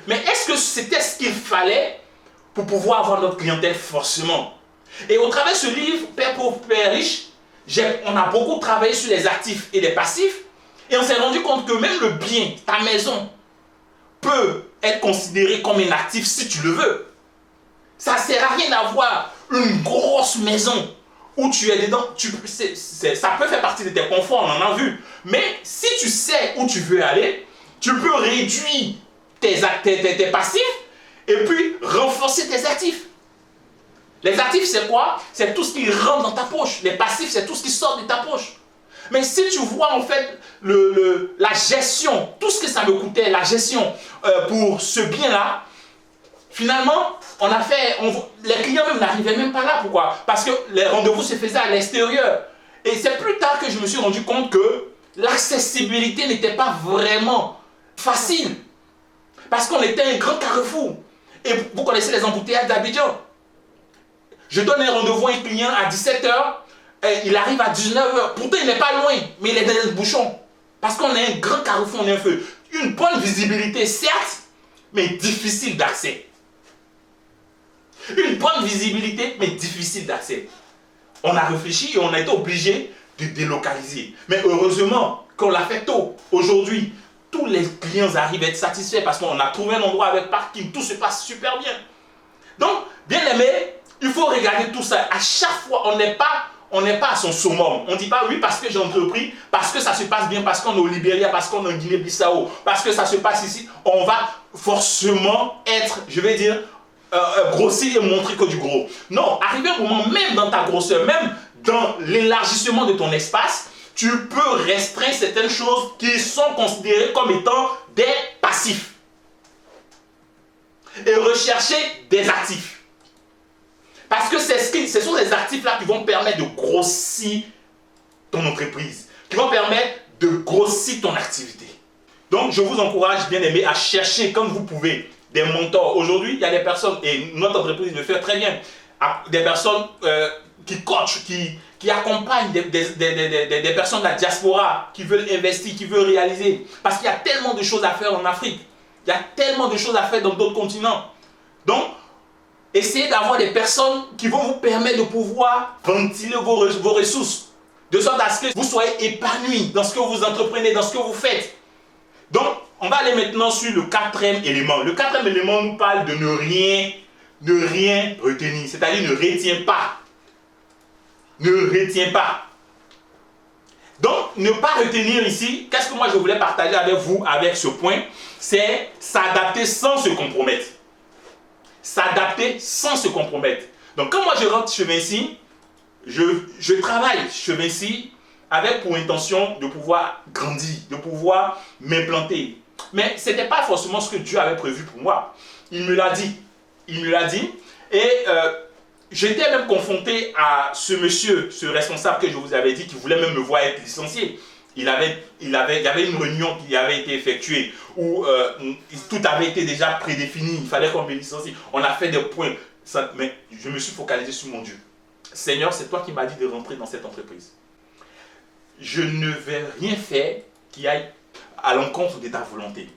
Mais est-ce que c'était ce qu'il fallait pour pouvoir avoir notre clientèle forcément? Et au travers de ce livre, Père pauvre, Père riche, on a beaucoup travaillé sur les actifs et les passifs. Et on s'est rendu compte que même le bien, ta maison, peut être considéré comme un actif si tu le veux. Ça ne sert à rien d'avoir une grosse maison où tu es dedans. Ça peut faire partie de tes conforts, on en a vu. Mais si tu sais où tu veux aller, tu peux réduire tes passifs et puis renforcer tes actifs. Les actifs, c'est quoi? C'est tout ce qui rentre dans ta poche. Les passifs, c'est tout ce qui sort de ta poche. Mais si tu vois en fait la gestion, tout ce que ça me coûtait, la gestion pour ce bien-là, finalement, les clients même n'arrivaient même pas là. Pourquoi? Parce que les rendez-vous se faisaient à l'extérieur. Et c'est plus tard que je me suis rendu compte que l'accessibilité n'était pas vraiment facile. Parce qu'on était un grand carrefour. Et vous connaissez les embouteillages d'Abidjan. Je donne un rendez-vous à un client à 17h, il arrive à 19h. Pourtant, il n'est pas loin, mais il est dans le bouchon. Parce qu'on est un grand carrefour, on est un feu. Une bonne visibilité, certes, mais difficile d'accès. Une bonne visibilité, mais difficile d'accès. On a réfléchi et on a été obligé de délocaliser. Mais heureusement qu'on l'a fait tôt. Aujourd'hui, tous les clients arrivent à être satisfaits parce qu'on a trouvé un endroit avec parking. Tout se passe super bien. Donc, bien aimé, il faut regarder tout ça. À chaque fois, on n'est pas à son summum. On ne dit pas oui parce que j'ai entrepris, parce que ça se passe bien, parce qu'on est au Libéria, parce qu'on est en Guinée-Bissau, parce que ça se passe ici. On va forcément être, je vais dire, grossir et montrer que du gros. Non, arrivé au moment, même dans ta grosseur, même dans l'élargissement de ton espace, tu peux restreindre certaines choses qui sont considérées comme étant des passifs. Et rechercher des actifs. Parce que ce sont ces actifs-là qui vont permettre de grossir ton entreprise, qui vont permettre de grossir ton activité. Donc, je vous encourage, bien aimé, à chercher, comme vous pouvez, des mentors. Aujourd'hui, il y a des personnes, et notre entreprise le fait très bien, des personnes qui coachent, qui accompagnent des personnes de la diaspora qui veulent investir, qui veulent réaliser. Parce qu'il y a tellement de choses à faire en Afrique. Il y a tellement de choses à faire dans d'autres continents. Donc, essayez d'avoir des personnes qui vont vous permettre de pouvoir ventiler vos ressources, de sorte à ce que vous soyez épanoui dans ce que vous entreprenez, dans ce que vous faites. Donc, on va aller maintenant sur le quatrième élément. Le quatrième élément nous parle de ne rien retenir, c'est-à-dire ne retiens pas. Ne retiens pas. Donc, ne pas retenir ici, qu'est-ce que moi je voulais partager avec vous avec ce point? C'est s'adapter sans se compromettre. S'adapter sans se compromettre. Donc, quand moi je rentre chez Vinci, je travaille chez Vinci avec pour intention de pouvoir grandir, de pouvoir m'implanter. Mais ce n'était pas forcément ce que Dieu avait prévu pour moi. Il me l'a dit. Il me l'a dit. Et j'étais même confronté à ce monsieur, ce responsable que je vous avais dit, qui voulait même me voir être licencié. Il y avait une réunion qui avait été effectuée où tout avait été déjà prédéfini, il fallait qu'on me licencie. On a fait des points, mais je me suis focalisé sur mon Dieu. Seigneur, c'est toi qui m'as dit de rentrer dans cette entreprise. Je ne vais rien faire qui aille à l'encontre de ta volonté.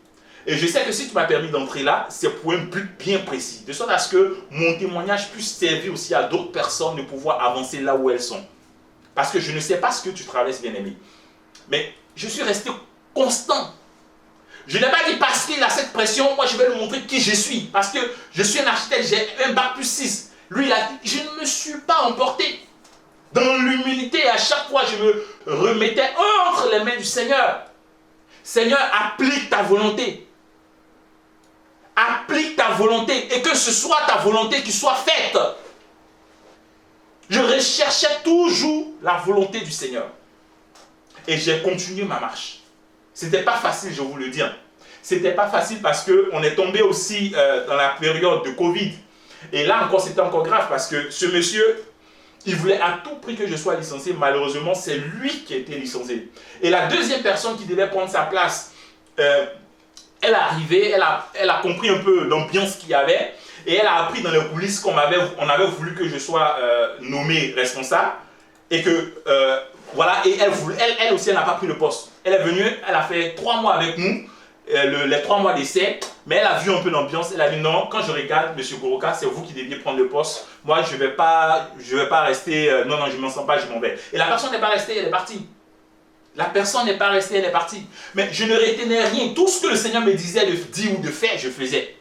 Et je sais que si tu m'as permis d'entrer là, c'est pour un but bien précis, de sorte à ce que mon témoignage puisse servir aussi à d'autres personnes de pouvoir avancer là où elles sont. Parce que je ne sais pas ce que tu traverses, bien-aimé. Mais je suis resté constant. Je n'ai pas dit parce qu'il a cette pression, moi je vais lui montrer qui je suis. Parce que je suis un architecte, j'ai un bac plus 6. Lui, il a dit, je ne me suis pas emporté. Dans l'humilité, à chaque fois, je me remettais entre les mains du Seigneur. Seigneur, applique ta volonté. Applique ta volonté et que ce soit ta volonté qui soit faite. Je recherchais toujours la volonté du Seigneur. Et j'ai continué ma marche. C'était pas facile, je vous le dis. C'était pas facile parce qu'on est tombé aussi dans la période de Covid. Et là encore, c'était encore grave parce que ce monsieur, il voulait à tout prix que je sois licencié. Malheureusement, c'est lui qui a été licencié. Et la deuxième personne qui devait prendre sa place, elle est arrivée, elle a compris un peu l'ambiance qu'il y avait. Et elle a appris dans les coulisses qu'on avait voulu que je sois nommé responsable. Et que, voilà, et elle aussi, elle n'a pas pris le poste. Elle est venue, elle a fait 3 mois avec nous, les 3 mois d'essai. Mais elle a vu un peu l'ambiance, elle a dit non, quand je regarde, monsieur Goroka, c'est vous qui deviez prendre le poste. Moi, je vais pas rester, non, je ne m'en sens pas, je m'en vais. Et la personne n'est pas restée, elle est partie. La personne n'est pas restée, elle est partie. Mais je ne retenais rien. Tout ce que le Seigneur me disait de dire ou de faire, je faisais.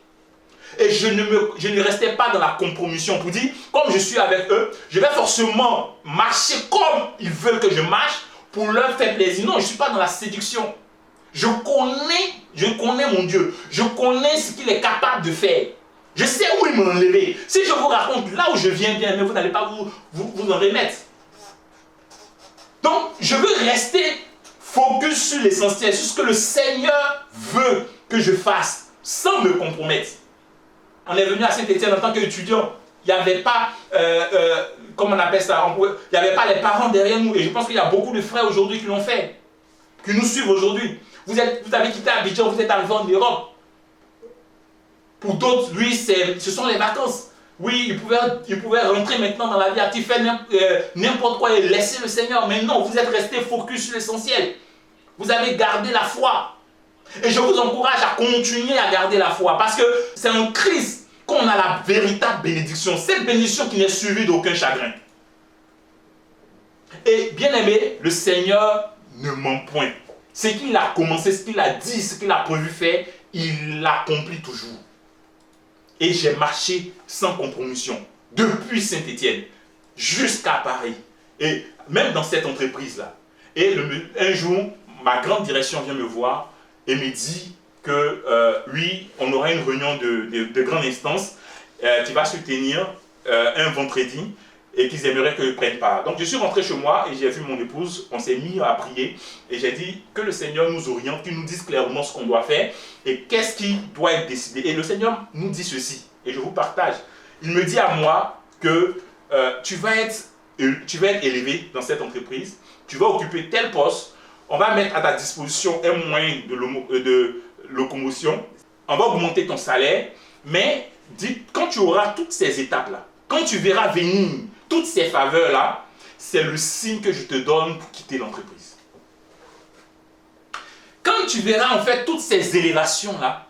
Et je ne restais pas dans la compromission pour dire, comme je suis avec eux, je vais forcément marcher comme ils veulent que je marche pour leur faire plaisir. Non, je ne suis pas dans la séduction. Je connais mon Dieu. Je connais ce qu'il est capable de faire. Je sais où il m'a enlevé. Si je vous raconte là où je viens bien, mais vous n'allez pas vous en remettre. Donc, je veux rester focus sur l'essentiel, sur ce que le Seigneur veut que je fasse, sans me compromettre. On est venu à Saint-Étienne en tant qu'étudiant. Il n'y avait pas, comment on appelle ça, il n'y avait pas les parents derrière nous. Et je pense qu'il y a beaucoup de frères aujourd'hui qui l'ont fait, qui nous suivent aujourd'hui. Vous avez quitté Abidjan, vous êtes arrivé en Europe. Pour d'autres, lui, ce sont les vacances. Oui, il pouvait rentrer maintenant dans la vie active, faire n'importe quoi et laisser le Seigneur. Mais non, vous êtes resté focus sur l'essentiel. Vous avez gardé la foi. Et je vous encourage à continuer à garder la foi. Parce que c'est en Christ qu'on a la véritable bénédiction. Cette bénédiction qui n'est suivie d'aucun chagrin. Et bien aimé, le Seigneur ne ment point. Ce qu'il a commencé, ce qu'il a dit, ce qu'il a prévu faire, il l'accomplit toujours. Et j'ai marché sans compromission. Depuis Saint-Étienne jusqu'à Paris. Et même dans cette entreprise-là. Et un jour, ma grande direction vient me voir et me dit que oui, on aura une réunion de grande instance qui va se tenir un vendredi et qu'ils aimeraient que je prenne part. Donc je suis rentré chez moi et j'ai vu mon épouse, on s'est mis à prier et j'ai dit que le Seigneur nous oriente, qu'il nous dise clairement ce qu'on doit faire et qu'est-ce qui doit être décidé. Et le Seigneur nous dit ceci, et je vous partage. Il me dit à moi que tu vas être élevé dans cette entreprise, tu vas occuper tel poste, on va mettre à ta disposition un moyen de locomotion, on va augmenter ton salaire, mais quand tu auras toutes ces étapes-là, quand tu verras venir toutes ces faveurs-là, c'est le signe que je te donne pour quitter l'entreprise. Quand tu verras en fait toutes ces élévations-là,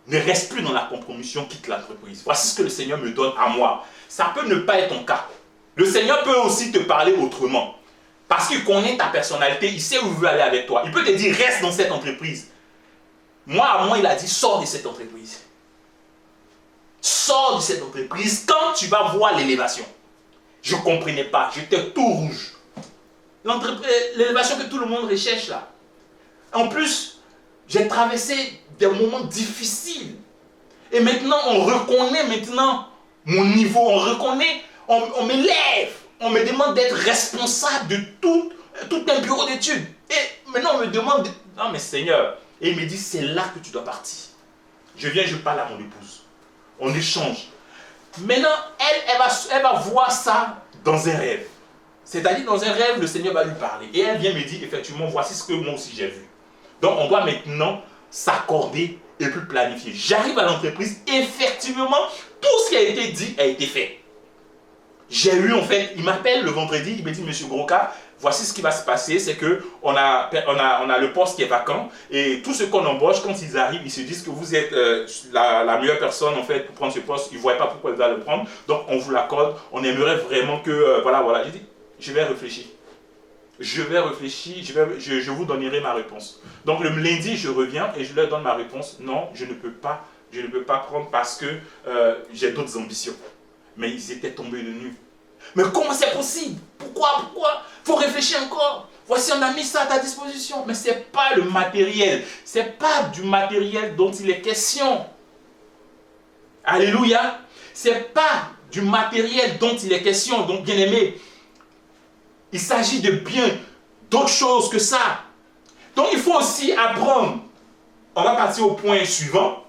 ne reste plus dans la compromission, quitte l'entreprise. Voici ce que le Seigneur me donne à moi. Ça peut ne pas être ton cas. Le Seigneur peut aussi te parler autrement. Parce qu'il connaît ta personnalité, il sait où il veut aller avec toi. Il peut te dire, reste dans cette entreprise. Moi, à moi, il a dit, sors de cette entreprise. Sors de cette entreprise quand tu vas voir l'élévation. Je ne comprenais pas, j'étais tout rouge. L'élévation que tout le monde recherche là. En plus, j'ai traversé des moments difficiles. Et maintenant, on reconnaît mon niveau, on reconnaît, on m'élève. On me demande d'être responsable de tout un bureau d'études. Et maintenant, on me demande, non mais Seigneur, et il me dit, c'est là que tu dois partir. Je viens, je parle à mon épouse. On échange. Maintenant, elle va voir ça dans un rêve. C'est-à-dire, dans un rêve, le Seigneur va lui parler. Et elle vient me dire, effectivement, voici ce que moi aussi j'ai vu. Donc, on doit maintenant s'accorder et puis planifier. J'arrive à l'entreprise, effectivement, tout ce qui a été dit a été fait. J'ai eu, en fait, il m'appelle le vendredi, il me dit, Monsieur Groka, voici ce qui va se passer, c'est qu'on a le poste qui est vacant, et tous ceux qu'on embauche, quand ils arrivent, ils se disent que vous êtes la meilleure personne, en fait, pour prendre ce poste, ils ne voient pas pourquoi ils doivent le prendre, donc on vous l'accorde, on aimerait vraiment que, voilà. J'ai dit, je vais réfléchir. Je vous donnerai ma réponse. Donc le lundi, je reviens et je leur donne ma réponse. Non, je ne peux pas prendre parce que j'ai d'autres ambitions. Mais ils étaient tombés de nues. Mais comment c'est possible? Pourquoi? Il faut réfléchir encore. Voici, on a mis ça à ta disposition. Mais ce n'est pas le matériel. Ce n'est pas du matériel dont il est question. Alléluia. Ce n'est pas du matériel dont il est question. Donc, bien aimé, il s'agit de bien d'autres choses que ça. Donc il faut aussi apprendre. On va passer au point suivant.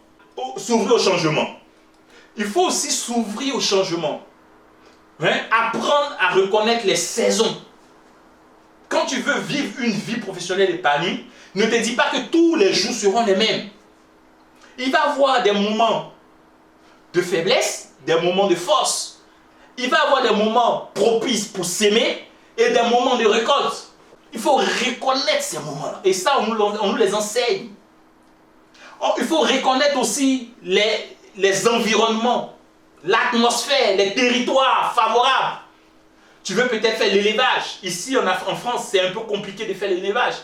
S'ouvrir au changement. Il faut aussi s'ouvrir au changement. Apprendre à reconnaître les saisons. Quand tu veux vivre une vie professionnelle épanouie, ne te dis pas que tous les jours seront les mêmes. Il va y avoir des moments de faiblesse, des moments de force. Il va y avoir des moments propices pour s'aimer et des moments de récolte. Il faut reconnaître ces moments-là. Et ça, on nous les enseigne. Il faut reconnaître aussi les environnements, l'atmosphère, les territoires favorables. Tu veux peut-être faire l'élevage. Ici, en France, c'est un peu compliqué de faire l'élevage.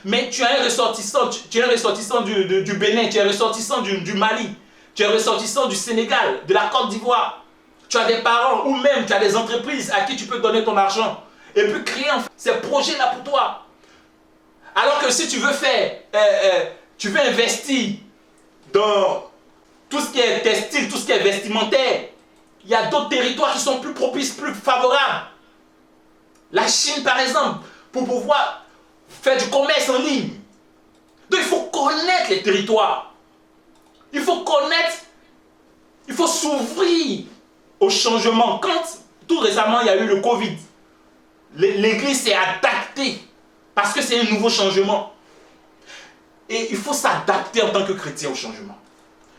Mais tu as un ressortissant, tu es un ressortissant du Bénin, tu es un ressortissant du Mali, tu es un ressortissant du Sénégal, de la Côte d'Ivoire. Tu as des parents ou même tu as des entreprises à qui tu peux donner ton argent. Et puis créer ces projets-là pour toi. Alors que si tu veux tu veux investir dans tout ce qui est textile, tout ce qui est vestimentaire, il y a d'autres territoires qui sont plus propices, plus favorables. La Chine, par exemple, pour pouvoir faire du commerce en ligne. Donc il faut connaître les territoires. Il faut s'ouvrir au changement. Quand tout récemment il y a eu le Covid, l'Église s'est adaptée parce que c'est un nouveau changement. Et il faut s'adapter en tant que chrétien au changement.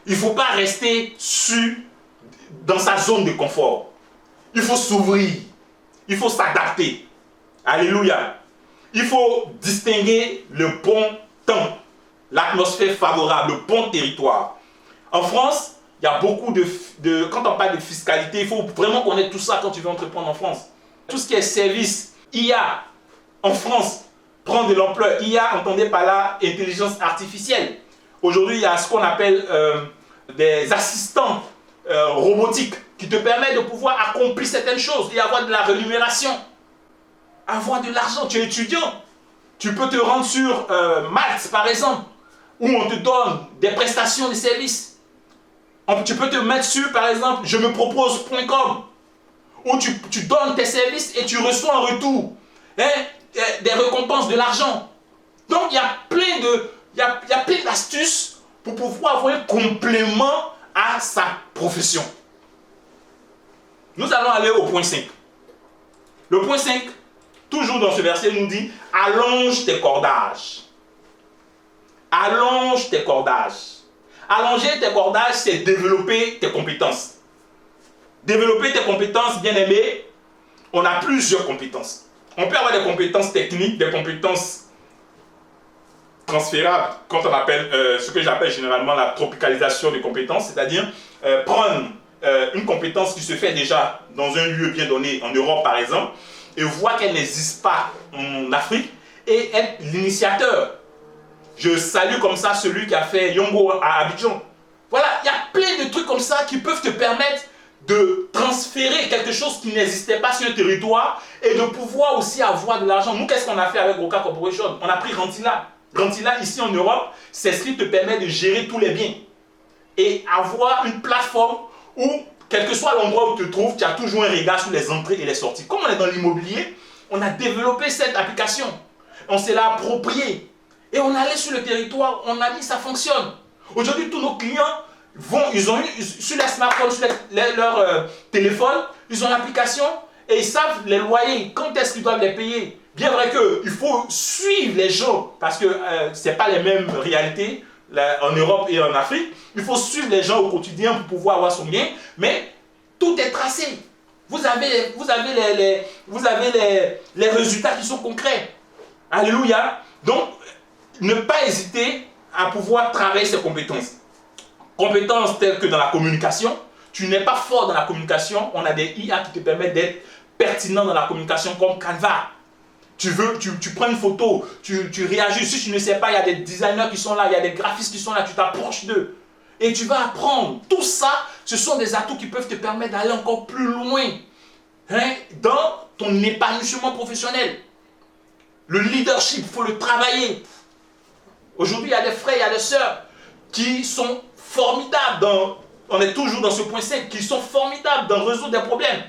Il ne faut pas rester dans sa zone de confort. Il faut s'ouvrir. Il faut s'adapter. Alléluia. Il faut distinguer le bon temps, l'atmosphère favorable, le bon territoire. En France, il y a beaucoup quand on parle de fiscalité, il faut vraiment connaître tout ça quand tu veux entreprendre en France. Tout ce qui est service, IA, en France, prend de l'ampleur. IA, entendez par là, intelligence artificielle. Aujourd'hui, il y a ce qu'on appelle des assistants robotiques qui te permettent de pouvoir accomplir certaines choses et avoir de la rémunération. Avoir de l'argent. Tu es étudiant. Tu peux te rendre sur Malte, par exemple, où on te donne des prestations de services. Tu peux te mettre sur, par exemple, je me propose.com, où tu donnes tes services et tu reçois en retour des récompenses, de l'argent. Donc, il y a plein d'astuces pour pouvoir avoir un complément à sa profession. Nous allons aller au point 5. Le point 5, toujours dans ce verset, nous dit « Allonge tes cordages ». Allonge tes cordages. Allonger tes cordages, c'est développer tes compétences. Développer tes compétences, bien aimé, on a plusieurs compétences. On peut avoir des compétences techniques, des compétences transférables, quand on appelle ce que j'appelle généralement la tropicalisation des compétences, c'est-à-dire prendre une compétence qui se fait déjà dans un lieu bien donné, en Europe par exemple, et voir qu'elle n'existe pas en Afrique, et être l'initiateur. Je salue comme ça celui qui a fait Yongo à Abidjan. Voilà, il y a plein de trucs comme ça qui peuvent te permettre de transférer quelque chose qui n'existait pas sur le territoire et de pouvoir aussi avoir de l'argent. Nous, qu'est-ce qu'on a fait avec Groka Corporation? On a pris Rentila. Rentila, ici en Europe, c'est ce qui te permet de gérer tous les biens et avoir une plateforme où, quel que soit l'endroit où tu te trouves, tu as toujours un regard sur les entrées et les sorties. Comme on est dans l'immobilier, on a développé cette application. On s'est l'a appropriée. Et on allait sur le territoire, on a mis, ça fonctionne. Aujourd'hui, tous nos clients, ils ont sur les smartphones, sur leur téléphone, ils ont l'application et ils savent les loyers, quand est-ce qu'ils doivent les payer. Bien vrai qu'il faut suivre les gens, parce que ce n'est pas les mêmes réalités en Europe et en Afrique. Il faut suivre les gens au quotidien pour pouvoir avoir son bien, mais tout est tracé. Vous avez les résultats qui sont concrets. Alléluia. Donc, ne pas hésiter à pouvoir travailler ses compétences. Compétences telles que dans la communication. Tu n'es pas fort dans la communication. On a des IA qui te permettent d'être pertinent dans la communication comme Canva. Tu prends une photo, tu réagis. Si tu ne sais pas, il y a des designers qui sont là, il y a des graphistes qui sont là, tu t'approches d'eux. Et tu vas apprendre. Tout ça, ce sont des atouts qui peuvent te permettre d'aller encore plus loin dans ton épanouissement professionnel. Le leadership, il faut le travailler. Aujourd'hui, il y a des frères, il y a des sœurs qui sont formidables on est toujours dans ce point 5, qui sont formidables dans résoudre des problèmes.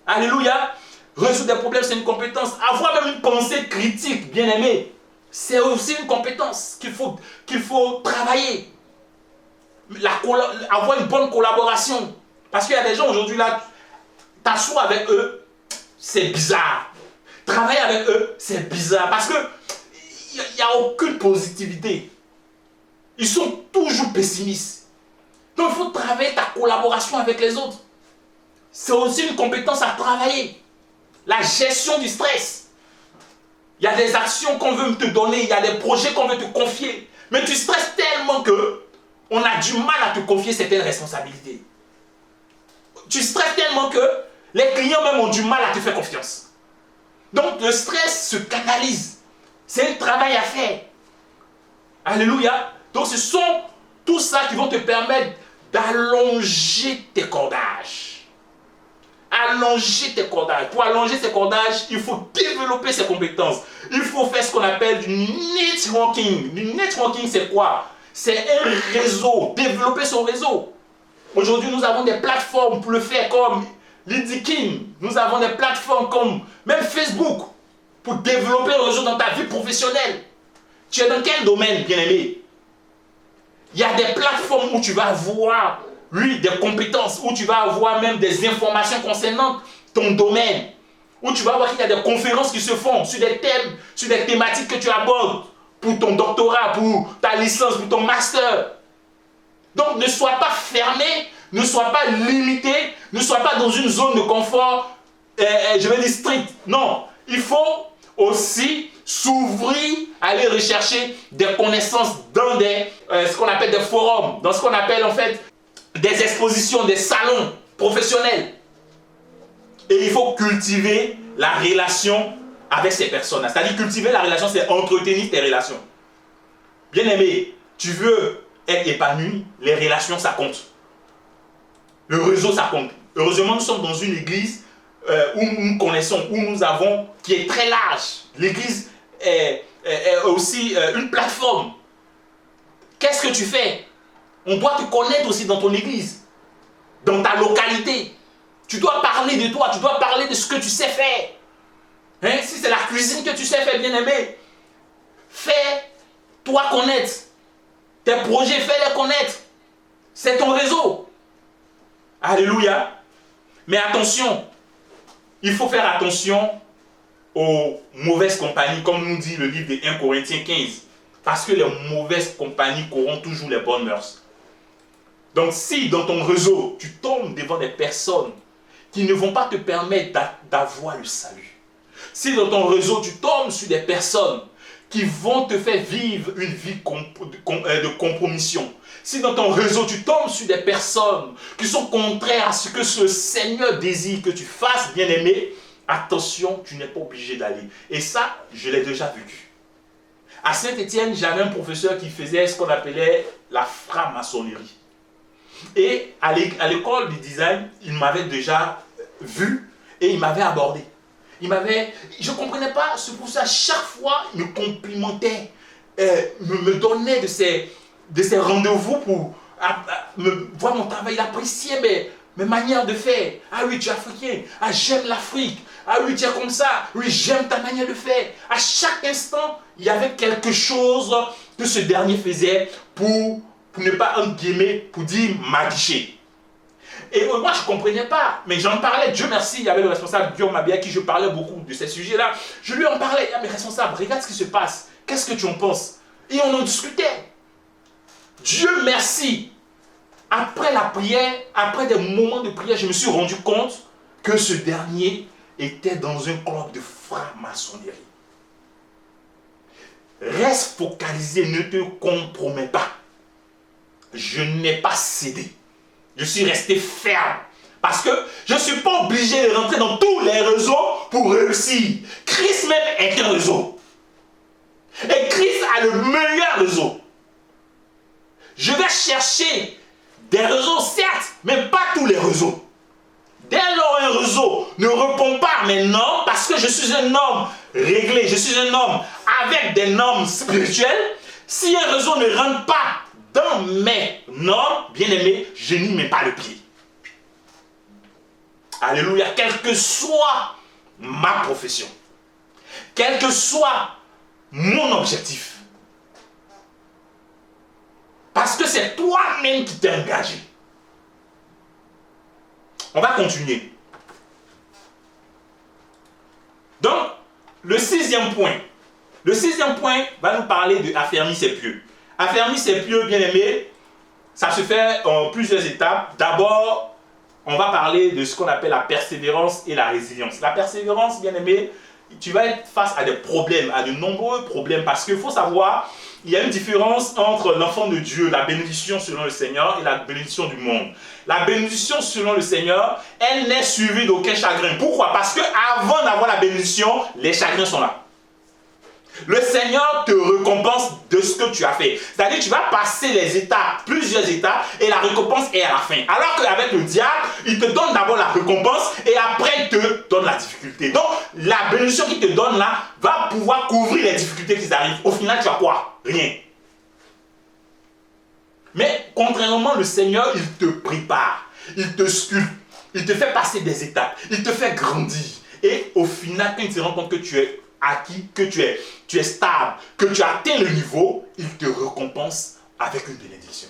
Alléluia. Résoudre des problèmes, c'est une compétence. Avoir même une pensée critique, bien aimé, c'est aussi une compétence qu'il faut travailler. Avoir une bonne collaboration. Parce qu'il y a des gens aujourd'hui là, t'assois avec eux, c'est bizarre. Travailler avec eux, c'est bizarre. Parce que il n'y a aucune positivité. Ils sont toujours pessimistes. Donc il faut travailler ta collaboration avec les autres. C'est aussi une compétence à travailler. La gestion du stress. Il y a des actions qu'on veut te donner, il y a des projets qu'on veut te confier. Mais tu stresses tellement que on a du mal à te confier certaines responsabilités. Tu stresses tellement que les clients même ont du mal à te faire confiance. Donc le stress se canalise. C'est un travail à faire. Alléluia. Donc ce sont tout ça qui vont te permettre d'allonger tes cordages. Allonger tes cordages. Pour allonger ces cordages, il faut développer ses compétences. Il faut faire ce qu'on appelle du networking. Du networking, c'est quoi? C'est un réseau. Développer son réseau. Aujourd'hui, nous avons des plateformes pour le faire comme LinkedIn. Nous avons des plateformes comme même Facebook pour développer le réseau dans ta vie professionnelle. Tu es dans quel domaine, bien-aimé? Il y a des plateformes où tu vas avoir, des compétences, où tu vas avoir même des informations concernant ton domaine, où tu vas voir qu'il y a des conférences qui se font sur des thèmes, sur des thématiques que tu abordes pour ton doctorat, pour ta licence, pour ton master. Donc ne sois pas fermé, ne sois pas limité, ne sois pas dans une zone de confort, je vais dire stricte. Non, il faut aussi s'ouvrir, aller rechercher des connaissances dans ce qu'on appelle des forums, dans ce qu'on appelle en fait des expositions, des salons professionnels. Et il faut cultiver la relation avec ces personnes. C'est-à-dire cultiver la relation, c'est entretenir tes relations. Bien aimé, tu veux être épanoui, les relations ça compte. Le réseau ça compte. Heureusement, nous sommes dans une église où nous connaissons, où nous avons, qui est très large. L'église est aussi une plateforme. Qu'est-ce que tu fais? On doit te connaître aussi dans ton église, dans ta localité. Tu dois parler de toi, tu dois parler de ce que tu sais faire. Si c'est la cuisine que tu sais faire, bien aimé, fais-toi connaître. Tes projets, fais-les connaître. C'est ton réseau. Alléluia. Mais attention, il faut faire attention aux mauvaises compagnies, comme nous dit le livre de 1 Corinthiens 15. Parce que les mauvaises compagnies corrompent toujours les bonnes mœurs. Donc si dans ton réseau, tu tombes devant des personnes qui ne vont pas te permettre d'avoir le salut. Si dans ton réseau, tu tombes sur des personnes qui vont te faire vivre une vie de compromission. Si dans ton réseau, tu tombes sur des personnes qui sont contraires à ce que ce Seigneur désire que tu fasses, bien-aimé, attention, tu n'es pas obligé d'aller. Et ça, je l'ai déjà vécu. À Saint-Étienne, j'avais un professeur qui faisait ce qu'on appelait la franc-maçonnerie. Et à l'école du design, il m'avait déjà vu et il m'avait abordé. Je ne comprenais pas ce professeur. Chaque fois, il me complimentait, me donnait de ses rendez-vous pour me voir mon travail. Il appréciait mes manières de faire. Ah oui, tu es africain. Ah, j'aime l'Afrique. Ah oui, tu es comme ça. Oui, j'aime ta manière de faire. À chaque instant, il y avait quelque chose que ce dernier faisait pour pour ne pas, entre guillemets, pour dire m'aguicher. Et moi, je ne comprenais pas, mais j'en parlais. Dieu merci, il y avait le responsable Guillaume Mabia qui je parlais beaucoup de ces sujets-là. Je lui en parlais. Ah, mais responsable, regarde ce qui se passe. Qu'est-ce que tu en penses? Et on en discutait. Dieu merci. Après la prière, après des moments de prière, je me suis rendu compte que ce dernier était dans un club de franc-maçonnerie. Reste focalisé, ne te compromets pas. Je n'ai pas cédé. Je suis resté ferme. Parce que je ne suis pas obligé de rentrer dans tous les réseaux pour réussir. Christ même est un réseau. Et Christ a le meilleur réseau. Je vais chercher des réseaux, certes, mais pas tous les réseaux. Dès lors, un réseau ne répond pas à mes normes, parce que je suis un homme réglé, je suis un homme avec des normes spirituelles. Si un réseau ne rentre pas dans mes normes, bien aimé, je n'y mets pas le pied. Alléluia, quelle que soit ma profession, quel que soit mon objectif. Parce que c'est toi-même qui t'es engagé. On va continuer. Donc, le sixième point. Le sixième point va nous parler de affermir ses pieux. Affermir ses pieux, bien aimé, ça se fait en plusieurs étapes. D'abord, on va parler de ce qu'on appelle la persévérance et la résilience. La persévérance, bien aimé, tu vas être face à des problèmes, à de nombreux problèmes, parce qu'il faut savoir, il y a une différence entre l'enfant de Dieu, la bénédiction selon le Seigneur, et la bénédiction du monde. La bénédiction selon le Seigneur, elle n'est suivie d'aucun chagrin. Pourquoi? Parce qu'avant d'avoir la bénédiction, les chagrins sont là. Le Seigneur te récompense de ce que tu as fait. C'est-à-dire que tu vas passer les étapes, plusieurs étapes, et la récompense est à la fin. Alors qu'avec le diable, il te donne d'abord la récompense, et après il te donne la difficulté. Donc, la bénédiction qu'il te donne là, va pouvoir couvrir les difficultés qui arrivent. Au final, tu as quoi? Rien. Mais contrairement, le Seigneur, il te prépare, il te sculpte, il te fait passer des étapes, il te fait grandir. Et au final, quand il se rend compte que tu es acquis, que tu es stable, que tu as atteint le niveau, il te récompense avec une bénédiction.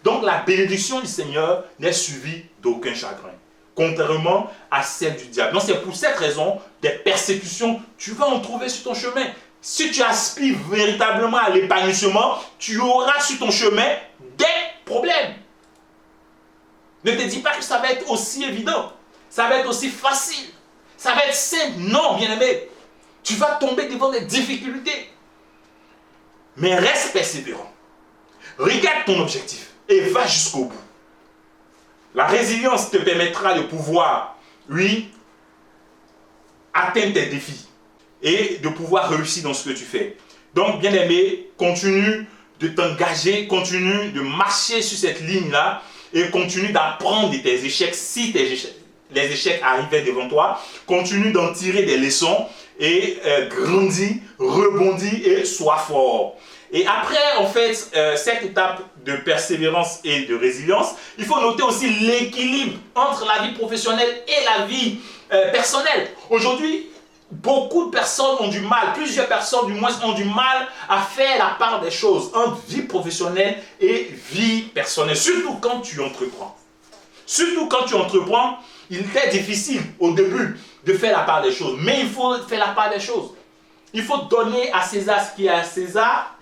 Donc la bénédiction du Seigneur n'est suivie d'aucun chagrin, contrairement à celle du diable. Donc c'est pour cette raison, des persécutions, tu vas en trouver sur ton chemin. Si tu aspires véritablement à l'épanouissement, tu auras sur ton chemin des problèmes. Ne te dis pas que ça va être aussi évident, ça va être aussi facile. Ça va être simple. Non, bien-aimé. Tu vas tomber devant des difficultés. Mais reste persévérant. Regarde ton objectif et va jusqu'au bout. La résilience te permettra de pouvoir, oui, atteindre tes défis et de pouvoir réussir dans ce que tu fais. Donc, bien-aimé, continue de t'engager, continue de marcher sur cette ligne-là et continue d'apprendre de tes échecs si les échecs arrivaient devant toi, continue d'en tirer des leçons et grandis, rebondis et sois fort. Et après, en fait, cette étape de persévérance et de résilience, il faut noter aussi l'équilibre entre la vie professionnelle et la vie personnelle. Aujourd'hui, beaucoup de personnes ont du mal, plusieurs personnes du moins ont du mal à faire la part des choses entre vie professionnelle et vie personnelle, surtout quand tu entreprends. Surtout quand tu entreprends, il est difficile au début de faire la part des choses, mais il faut faire la part des choses. Il faut donner à César ce qui est à César.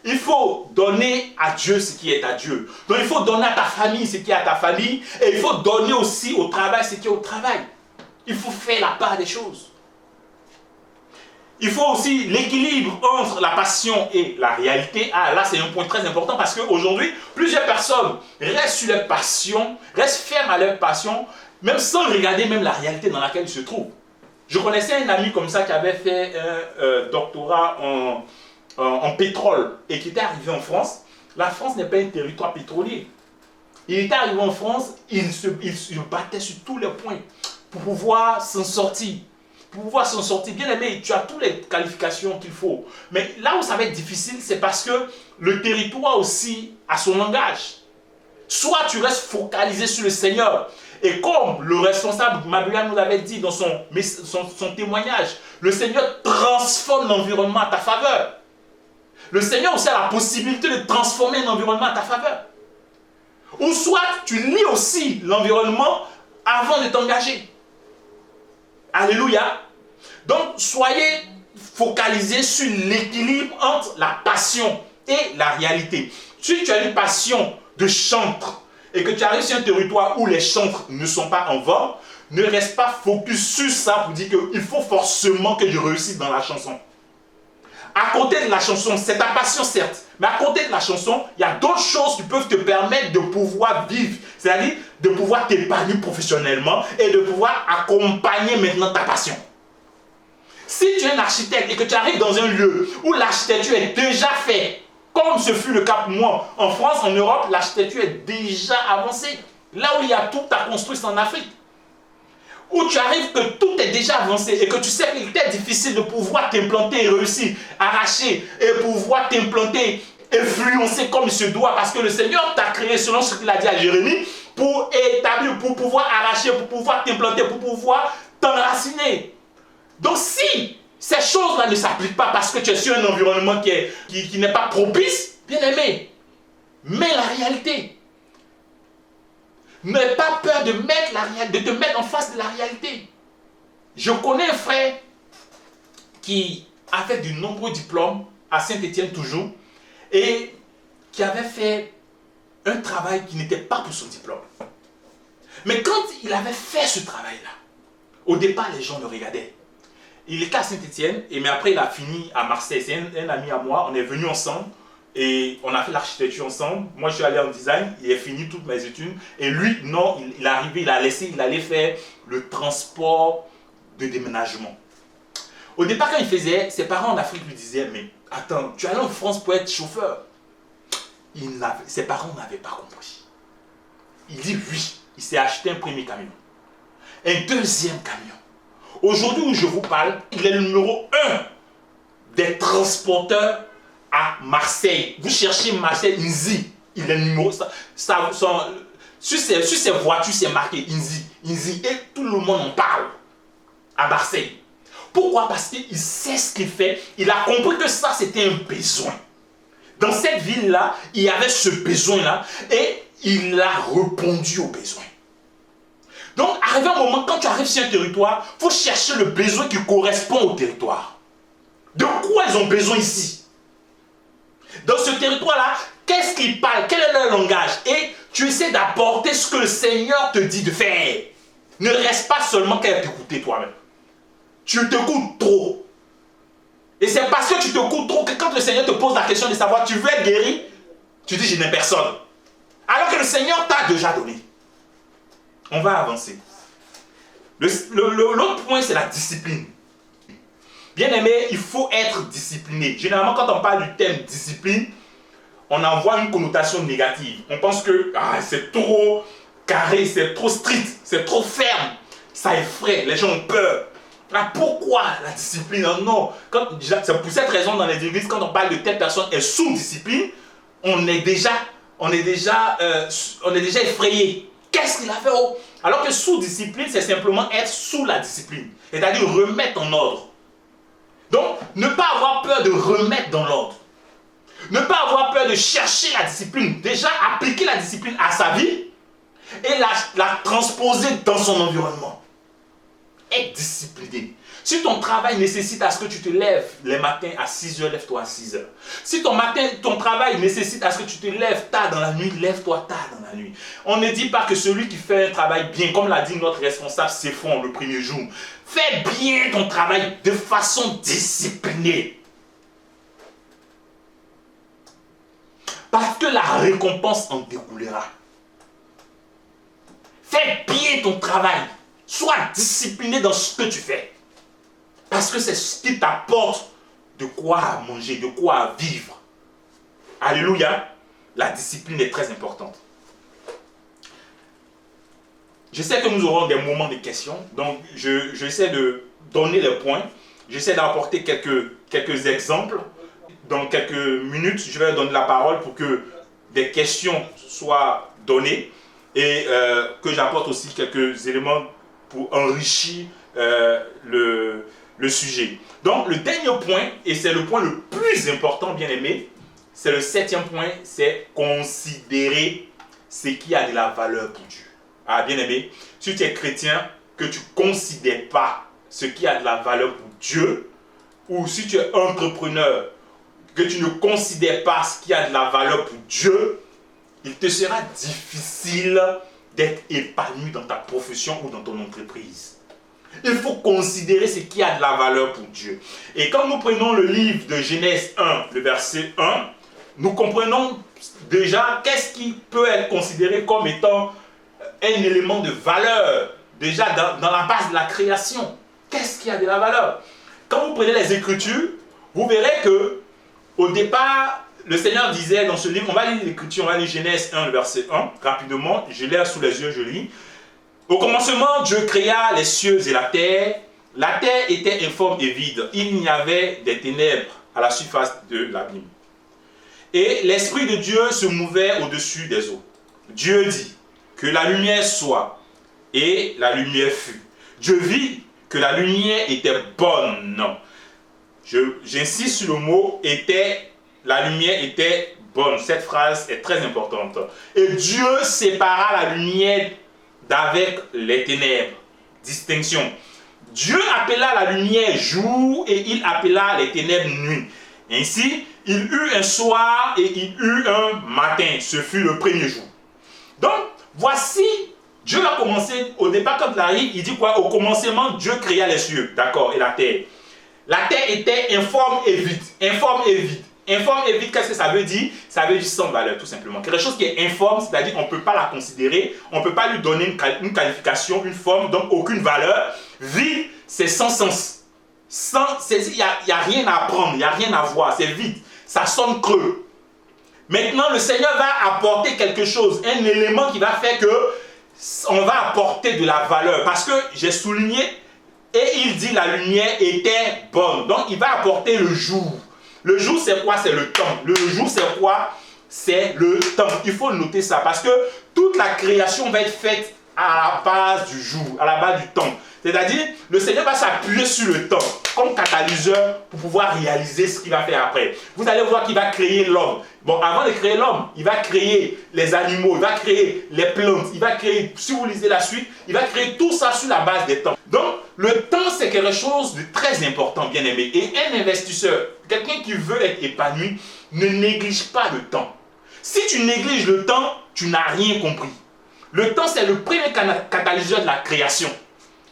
Il faut donner à Dieu ce qui est à Dieu. Donc il faut donner à ta famille ce qui est à ta famille, et il faut donner aussi au travail ce qui est au travail. Il faut faire la part des choses. Il faut aussi l'équilibre entre la passion et la réalité. Ah, là, c'est un point très important parce qu'aujourd'hui, plusieurs personnes restent sur leur passion, restent fermes à leur passion, même sans regarder même la réalité dans laquelle ils se trouvent. Je connaissais un ami comme ça qui avait fait un doctorat en pétrole et qui était arrivé en France. La France n'est pas un territoire pétrolier. Il était arrivé en France, il se battait sur tous les points pour pouvoir s'en sortir. Pour pouvoir s'en sortir, bien aimé, tu as toutes les qualifications qu'il faut. Mais là où ça va être difficile, c'est parce que le territoire aussi a son langage. Soit tu restes focalisé sur le Seigneur, et comme le responsable Mabula nous l'avait dit dans son témoignage, le Seigneur transforme l'environnement à ta faveur. Le Seigneur aussi a la possibilité de transformer un environnement à ta faveur. Ou soit tu lis aussi l'environnement avant de t'engager. Alléluia. Donc soyez focalisés sur l'équilibre entre la passion et la réalité. Si tu as une passion de chantre et que tu arrives sur un territoire où les chantres ne sont pas en vogue, ne reste pas focus sur ça pour dire qu'il faut forcément que je réussisse dans la chanson. À côté de la chanson, c'est ta passion certes, mais à côté de la chanson, il y a d'autres choses qui peuvent te permettre de pouvoir vivre, c'est-à-dire de pouvoir t'épanouir professionnellement et de pouvoir accompagner maintenant ta passion. Si tu es un architecte et que tu arrives dans un lieu où l'architecture est déjà faite, comme ce fut le cas pour moi, en France, en Europe, l'architecture est déjà avancée. Là où il y a tout à construire, c'est en Afrique. Où tu arrives que tout est déjà avancé et que tu sais qu'il est difficile de pouvoir t'implanter et réussir, arracher et pouvoir t'implanter, influencer comme il se doit, parce que le Seigneur t'a créé selon ce qu'il a dit à Jérémie pour établir, pour pouvoir arracher, pour pouvoir t'implanter, pour pouvoir t'enraciner. Donc si ces choses-là ne s'appliquent pas parce que tu es sur un environnement qui n'est pas propice, bien aimé, mais la réalité. N'aie pas peur de te mettre en face de la réalité. Je connais un frère qui a fait de nombreux diplômes à Saint-Étienne toujours et qui avait fait un travail qui n'était pas pour son diplôme. Mais quand il avait fait ce travail-là, au départ les gens le regardaient. Il était à Saint-Étienne, mais après il a fini à Marseille. C'est un ami à moi, on est venus ensemble. Et on a fait l'architecture ensemble. Moi, je suis allé en design. Il a fini toutes mes études. Et lui, non, il est arrivé, il allait faire le transport de déménagement. Au départ, quand il faisait, ses parents en Afrique lui disaient, mais attends, tu es allé en France pour être chauffeur. Ses parents n'avaient pas compris. Il dit oui. Il s'est acheté un premier camion. Un deuxième camion. Aujourd'hui où je vous parle, il est le numéro 1 des transporteurs à Marseille. Vous cherchez Marseille, Inzi. Il est numéro. Sur ses voitures, c'est marqué Inzi. Inzi. Et tout le monde en parle à Marseille. Pourquoi? Parce qu'il sait ce qu'il fait. Il a compris que ça, c'était un besoin. Dans cette ville-là, il y avait ce besoin-là. Et il a répondu au besoin. Donc, arrivé un moment, quand tu arrives sur un territoire, il faut chercher le besoin qui correspond au territoire. De quoi ils ont besoin ici? Dans ce territoire-là, qu'est-ce qu'ils parlent? Quel est leur langage? Et tu essaies d'apporter ce que le Seigneur te dit de faire. Ne reste pas seulement qu'à t'écouter toi-même. Tu t'écoutes trop. Et c'est parce que tu t'écoutes trop que quand le Seigneur te pose la question de savoir tu veux être guéri, tu dis je n'ai personne. Alors que le Seigneur t'a déjà donné. On va avancer. L'autre point, c'est la discipline. Bien aimé, il faut être discipliné. Généralement, quand on parle du terme discipline, on en voit une connotation négative. On pense que c'est trop carré, c'est trop strict, c'est trop ferme. Ça effraie, les gens ont peur. Pourquoi la discipline? Non. C'est pour cette raison, dans les églises, quand on parle de telle personne est sous discipline, on est déjà effrayé. Qu'est-ce qu'il a fait? Alors que sous discipline, c'est simplement être sous la discipline. C'est-à-dire remettre en ordre. Donc, ne pas avoir peur de remettre dans l'ordre. Ne pas avoir peur de chercher la discipline. Déjà, appliquer la discipline à sa vie et la transposer dans son environnement. Être discipliné. Si ton travail nécessite à ce que tu te lèves les matins à 6h, lève-toi à 6h. Si ton travail nécessite à ce que tu te lèves tard dans la nuit, lève-toi tard dans la nuit. On ne dit pas que celui qui fait un travail bien, comme l'a dit notre responsable s'effondre le premier jour. Fais bien ton travail de façon disciplinée. Parce que la récompense en découlera. Fais bien ton travail. Sois discipliné dans ce que tu fais. Parce que c'est ce qui t'apporte de quoi manger, de quoi vivre. Alléluia. La discipline est très importante. Je sais que nous aurons des moments de questions. Donc, j'essaie de donner les points. J'essaie d'apporter quelques exemples. Dans quelques minutes, je vais donner la parole pour que des questions soient données. Et que j'apporte aussi quelques éléments pour enrichir le sujet. Donc le dernier point, et c'est le point le plus important, bien aimé, c'est le 7e point, c'est considérer ce qui a de la valeur pour Dieu. Ah, bien aimé, si tu es chrétien, que tu ne considères pas ce qui a de la valeur pour Dieu, ou si tu es entrepreneur, que tu ne considères pas ce qui a de la valeur pour Dieu, il te sera difficile d'être épanoui dans ta profession ou dans ton entreprise. Il faut considérer ce qui a de la valeur pour Dieu. Et quand nous prenons le livre de Genèse 1, le verset 1, nous comprenons déjà qu'est-ce qui peut être considéré comme étant un élément de valeur, déjà dans la base de la création. Qu'est-ce qui a de la valeur? Quand vous prenez les Écritures, vous verrez que au départ, le Seigneur disait dans ce livre, on va lire l'Écriture, on va lire Genèse 1, le verset 1, rapidement, je l'ai sous les yeux, je lis. Au commencement, Dieu créa les cieux et la terre. La terre était informe et vide. Il n'y avait des ténèbres à la surface de l'abîme. Et l'Esprit de Dieu se mouvait au-dessus des eaux. Dieu dit que la lumière soit, et la lumière fut. Dieu vit que la lumière était bonne. Non. J'insiste sur le mot était, la lumière était bonne. Cette phrase est très importante. Et Dieu sépara la lumière d'avec les ténèbres. Distinction. Dieu appela la lumière jour et il appela les ténèbres nuit. Ainsi, il eut un soir et il eut un matin. Ce fut le premier jour. Donc, voici, Dieu a commencé, au départ quand il arrive, il dit quoi? Au commencement, Dieu créa les cieux, d'accord, et la terre. La terre était informe et vide. Informe et vide. Informe et vide, qu'est-ce que ça veut dire? Ça veut dire sans valeur, tout simplement. Quelque chose qui est informe, c'est-à-dire qu'on ne peut pas la considérer, on ne peut pas lui donner une qualification, une forme, donc aucune valeur. Vide, c'est sans sens. Il n'y a rien à apprendre, il n'y a rien à voir, c'est vide. Ça sonne creux. Maintenant, le Seigneur va apporter quelque chose, un élément qui va faire que on va apporter de la valeur. Parce que j'ai souligné, et il dit la lumière était bonne. Donc, il va apporter le jour. Le jour, c'est quoi? C'est le temps. Le jour, c'est quoi? C'est le temps. Il faut noter ça parce que toute la création va être faite à la base du jour, à la base du temps. C'est-à-dire, le Seigneur va s'appuyer sur le temps comme catalyseur pour pouvoir réaliser ce qu'il va faire après. Vous allez voir qu'il va créer l'homme. Bon, avant de créer l'homme, il va créer les animaux, il va créer les plantes, il va créer, si vous lisez la suite, il va créer tout ça sur la base des temps. Donc, le temps, c'est quelque chose de très important, bien aimé. Et un investisseur, quelqu'un qui veut être épanoui, ne néglige pas le temps. Si tu négliges le temps, tu n'as rien compris. Le temps, c'est le premier catalyseur de la création.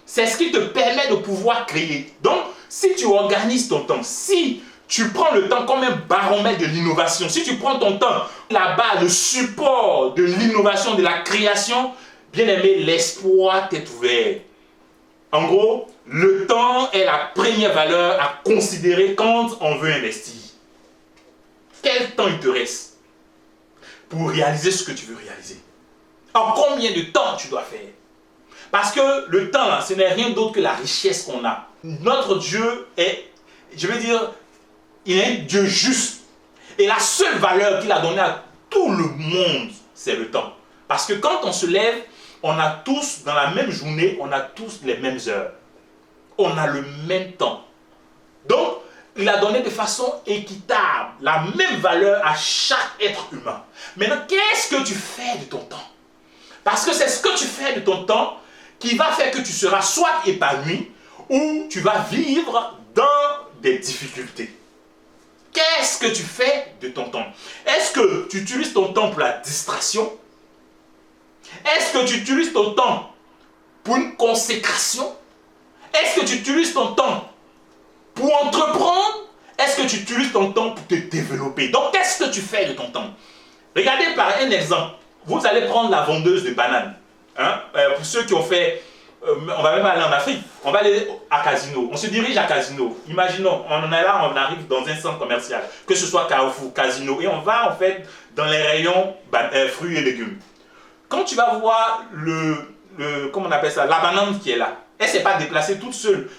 C'est ce qui te permet de pouvoir créer. Donc, si tu organises ton temps, si tu prends le temps comme un baromètre de l'innovation, si tu prends ton temps là-bas, le support de l'innovation, de la création, bien aimé, l'espoir t'est ouvert. En gros, le temps est la première valeur à considérer quand on veut investir. Quel temps il te reste pour réaliser ce que tu veux réaliser? En combien de temps tu dois faire? Parce que le temps, là, ce n'est rien d'autre que la richesse qu'on a. Notre Dieu est, je veux dire, il est un Dieu juste. Et la seule valeur qu'il a donnée à tout le monde, c'est le temps. Parce que quand on se lève, on a tous, dans la même journée, on a tous les mêmes heures. On a le même temps. Donc, il a donné de façon équitable la même valeur à chaque être humain. Maintenant, qu'est-ce que tu fais de ton temps? Parce que c'est ce que tu fais de ton temps qui va faire que tu seras soit épanoui ou tu vas vivre dans des difficultés. Qu'est-ce que tu fais de ton temps? Est-ce que tu utilises ton temps pour la distraction? Est-ce que tu utilises ton temps pour une consécration? Est-ce que tu utilises ton temps pour entreprendre? Est-ce que tu utilises ton temps pour te développer? Donc, qu'est-ce que tu fais de ton temps? Regardez par un exemple. Vous allez prendre la vendeuse de bananes. Hein? Pour ceux qui ont fait, on va même aller en Afrique, on va aller à Casino. On se dirige à Casino. Imaginons, on en est là, on arrive dans un centre commercial, que ce soit Carrefour, Casino, et on va en fait dans les rayons fruits et légumes. Quand tu vas voir comment on appelle ça, la banane qui est là, elle ne s'est pas déplacée toute seule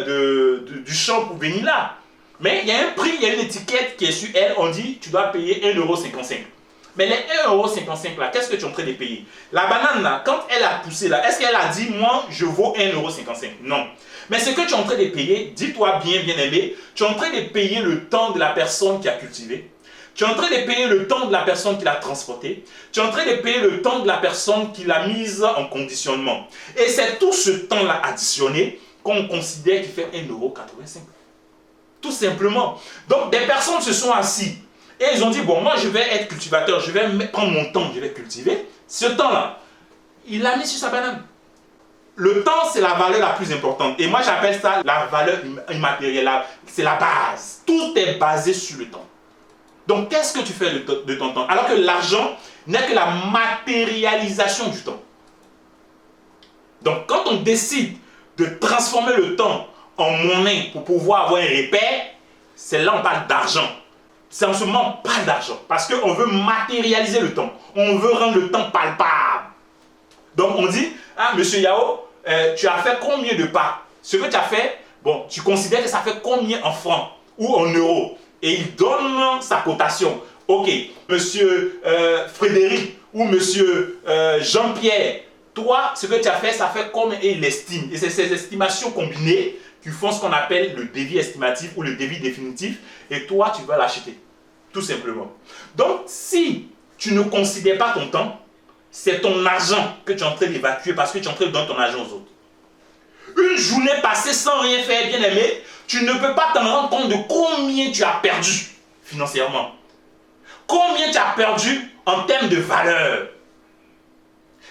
du champ pour venir là. Mais il y a un prix, il y a une étiquette qui est sur elle, on dit tu dois payer 1,55 €. Mais les 1,55 € là, qu'est-ce que tu es en train de payer? La banane là, quand elle a poussé là, est-ce qu'elle a dit, moi, je vaux 1,55 €? Non. Mais ce que tu es en train de payer, dis-toi bien, bien aimé, tu es en train de payer le temps de la personne qui a cultivé. Tu es en train de payer le temps de la personne qui l'a transporté. Tu es en train de payer le temps de la personne qui l'a mise en conditionnement. Et c'est tout ce temps-là additionné qu'on considère qui fait 1,85 €. Tout simplement. Donc, des personnes se sont assises et ils ont dit, bon, moi je vais être cultivateur, je vais prendre mon temps, je vais cultiver. Ce temps-là, il l'a mis sur sa banane. Le temps, c'est la valeur la plus importante. Et moi, j'appelle ça la valeur immatérielle. C'est la base. Tout est basé sur le temps. Donc, qu'est-ce que tu fais de ton temps? Alors que l'argent n'est que la matérialisation du temps. Donc, quand on décide de transformer le temps en monnaie pour pouvoir avoir un repère, c'est là on parle d'argent. C'est en ce moment pas d'argent. Parce qu'on veut matérialiser le temps. On veut rendre le temps palpable. Donc, on dit, ah, monsieur Yao, tu as fait combien de pas? Ce que tu as fait, bon, tu considères que ça fait combien en francs ou en euros? Et il donne sa cotation. Ok, monsieur Frédéric ou monsieur Jean-Pierre, toi, ce que tu as fait, ça fait combien? Et il estime. Et c'est ces estimations combinées qui font ce qu'on appelle le devis estimatif ou le devis définitif. Et toi, tu vas l'acheter. Tout simplement. Donc, si tu ne considères pas ton temps, c'est ton argent que tu es en train d'évacuer parce que tu es en train de donner ton argent aux autres. Une journée passée sans rien faire, bien aimé, tu ne peux pas t'en rendre compte de combien tu as perdu financièrement. Combien tu as perdu en termes de valeur.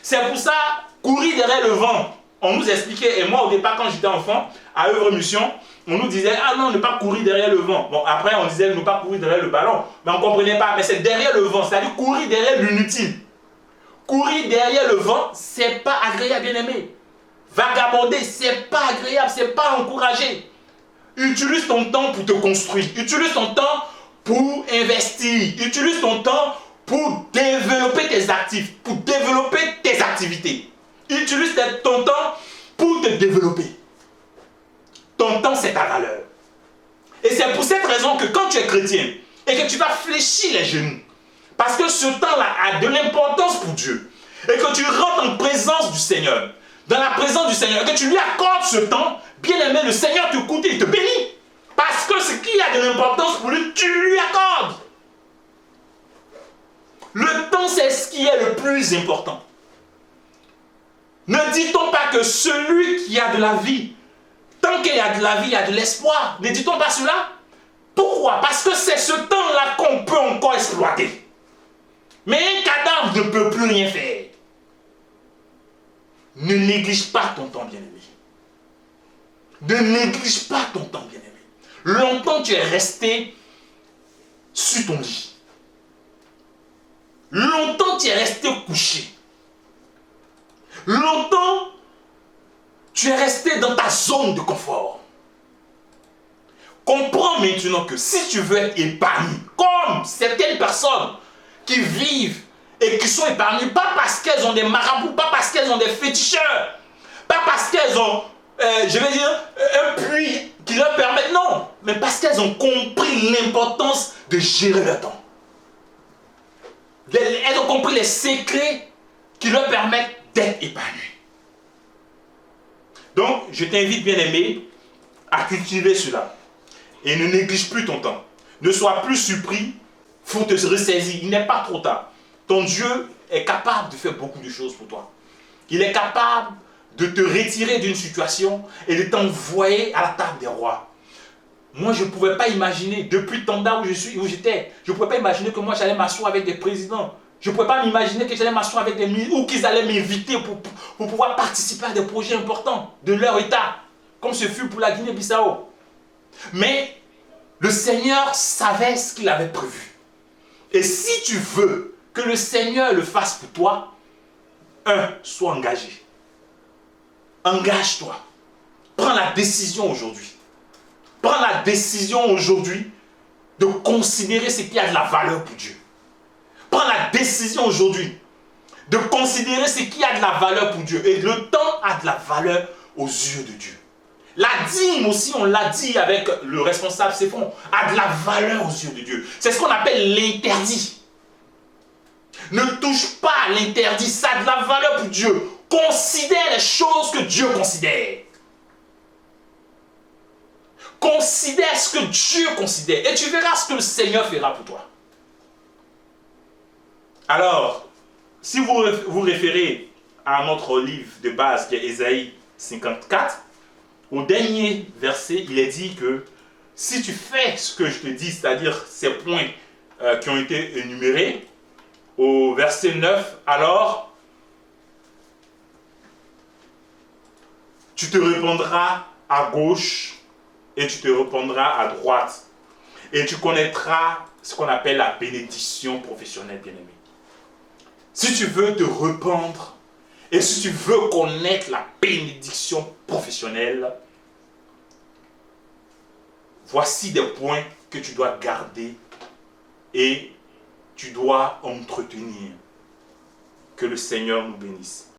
C'est pour ça, courir derrière le vent. On nous expliquait, et moi au départ quand j'étais enfant, à Œuvre Mission, on nous disait, ah non, ne pas courir derrière le vent. Bon, après on disait, ne pas courir derrière le ballon. Mais on ne comprenait pas, mais c'est derrière le vent, c'est-à-dire courir derrière l'inutile. Courir derrière le vent, c'est pas agréable, bien aimé. Vagabonder, c'est pas agréable, c'est pas encouragé. Utilise ton temps pour te construire. Utilise ton temps pour investir. Utilise ton temps pour développer tes actifs, pour développer tes activités. Utilise ton temps pour te développer. Ton temps, c'est ta valeur. Et c'est pour cette raison que quand tu es chrétien et que tu vas fléchir les genoux, parce que ce temps-là a de l'importance pour Dieu, et que tu rentres en présence du Seigneur, dans la présence du Seigneur, que tu lui accordes ce temps, bien aimé, le Seigneur t'écoute et il te bénit. Parce que ce qui a de l'importance pour lui, tu lui accordes. Le temps, c'est ce qui est le plus important. Ne dit-on pas que celui qui a de la vie, tant qu'il y a de la vie, il y a de l'espoir. Ne dit-on pas cela? Pourquoi? Parce que c'est ce temps-là qu'on peut encore exploiter. Mais un cadavre ne peut plus rien faire. Ne néglige pas ton temps, bien-aimé. Ne néglige pas ton temps, bien-aimé. Longtemps tu es resté sur ton lit. Longtemps tu es resté couché. Longtemps tu es resté dans ta zone de confort. Comprends maintenant que si tu veux être épargné, comme certaines personnes qui vivent et qui sont épargnées, pas parce qu'elles ont des marabouts, pas parce qu'elles ont des féticheurs, pas parce qu'elles ont, je vais dire, un puits qui leur permet, non, mais parce qu'elles ont compris l'importance de gérer leur temps. Elles ont compris les secrets qui leur permettent d'être épanouies. Donc, je t'invite, bien-aimé, à cultiver cela. Et ne néglige plus ton temps. Ne sois plus surpris, il faut te ressaisir. Il n'est pas trop tard. Ton Dieu est capable de faire beaucoup de choses pour toi. Il est capable de te retirer d'une situation et de t'envoyer à la table des rois. Moi, je ne pouvais pas imaginer, depuis tant d'années où j'étais, je ne pouvais pas imaginer que moi, j'allais m'asseoir avec des présidents. Je ne pouvais pas m'imaginer que j'allais m'asseoir avec des ministres ou qu'ils allaient m'inviter pour pouvoir participer à des projets importants de leur État, comme ce fut pour la Guinée-Bissau. Mais le Seigneur savait ce qu'il avait prévu. Et si tu veux que le Seigneur le fasse pour toi, sois engagé. Engage-toi. Prends la décision aujourd'hui. Prends la décision aujourd'hui de considérer ce qui a de la valeur pour Dieu. Prends la décision aujourd'hui de considérer ce qui a de la valeur pour Dieu. Et le temps a de la valeur aux yeux de Dieu. La dîme aussi, on l'a dit avec le responsable Séphon, a de la valeur aux yeux de Dieu. C'est ce qu'on appelle l'interdit. Ne touche pas à l'interdit, ça a de la valeur pour Dieu. Considère les choses que Dieu considère. Considère ce que Dieu considère et tu verras ce que le Seigneur fera pour toi. Alors, si vous vous référez à notre livre de base qui est Ésaïe 54, au dernier verset, il est dit que si tu fais ce que je te dis, c'est-à-dire ces points qui ont été énumérés, au verset 9, alors tu te répandras à gauche et tu te répandras à droite. Et tu connaîtras ce qu'on appelle la bénédiction professionnelle, bien-aimé. Si tu veux te répandre et si tu veux connaître la bénédiction professionnelle, voici des points que tu dois garder et tu dois entretenir. Que le Seigneur nous bénisse.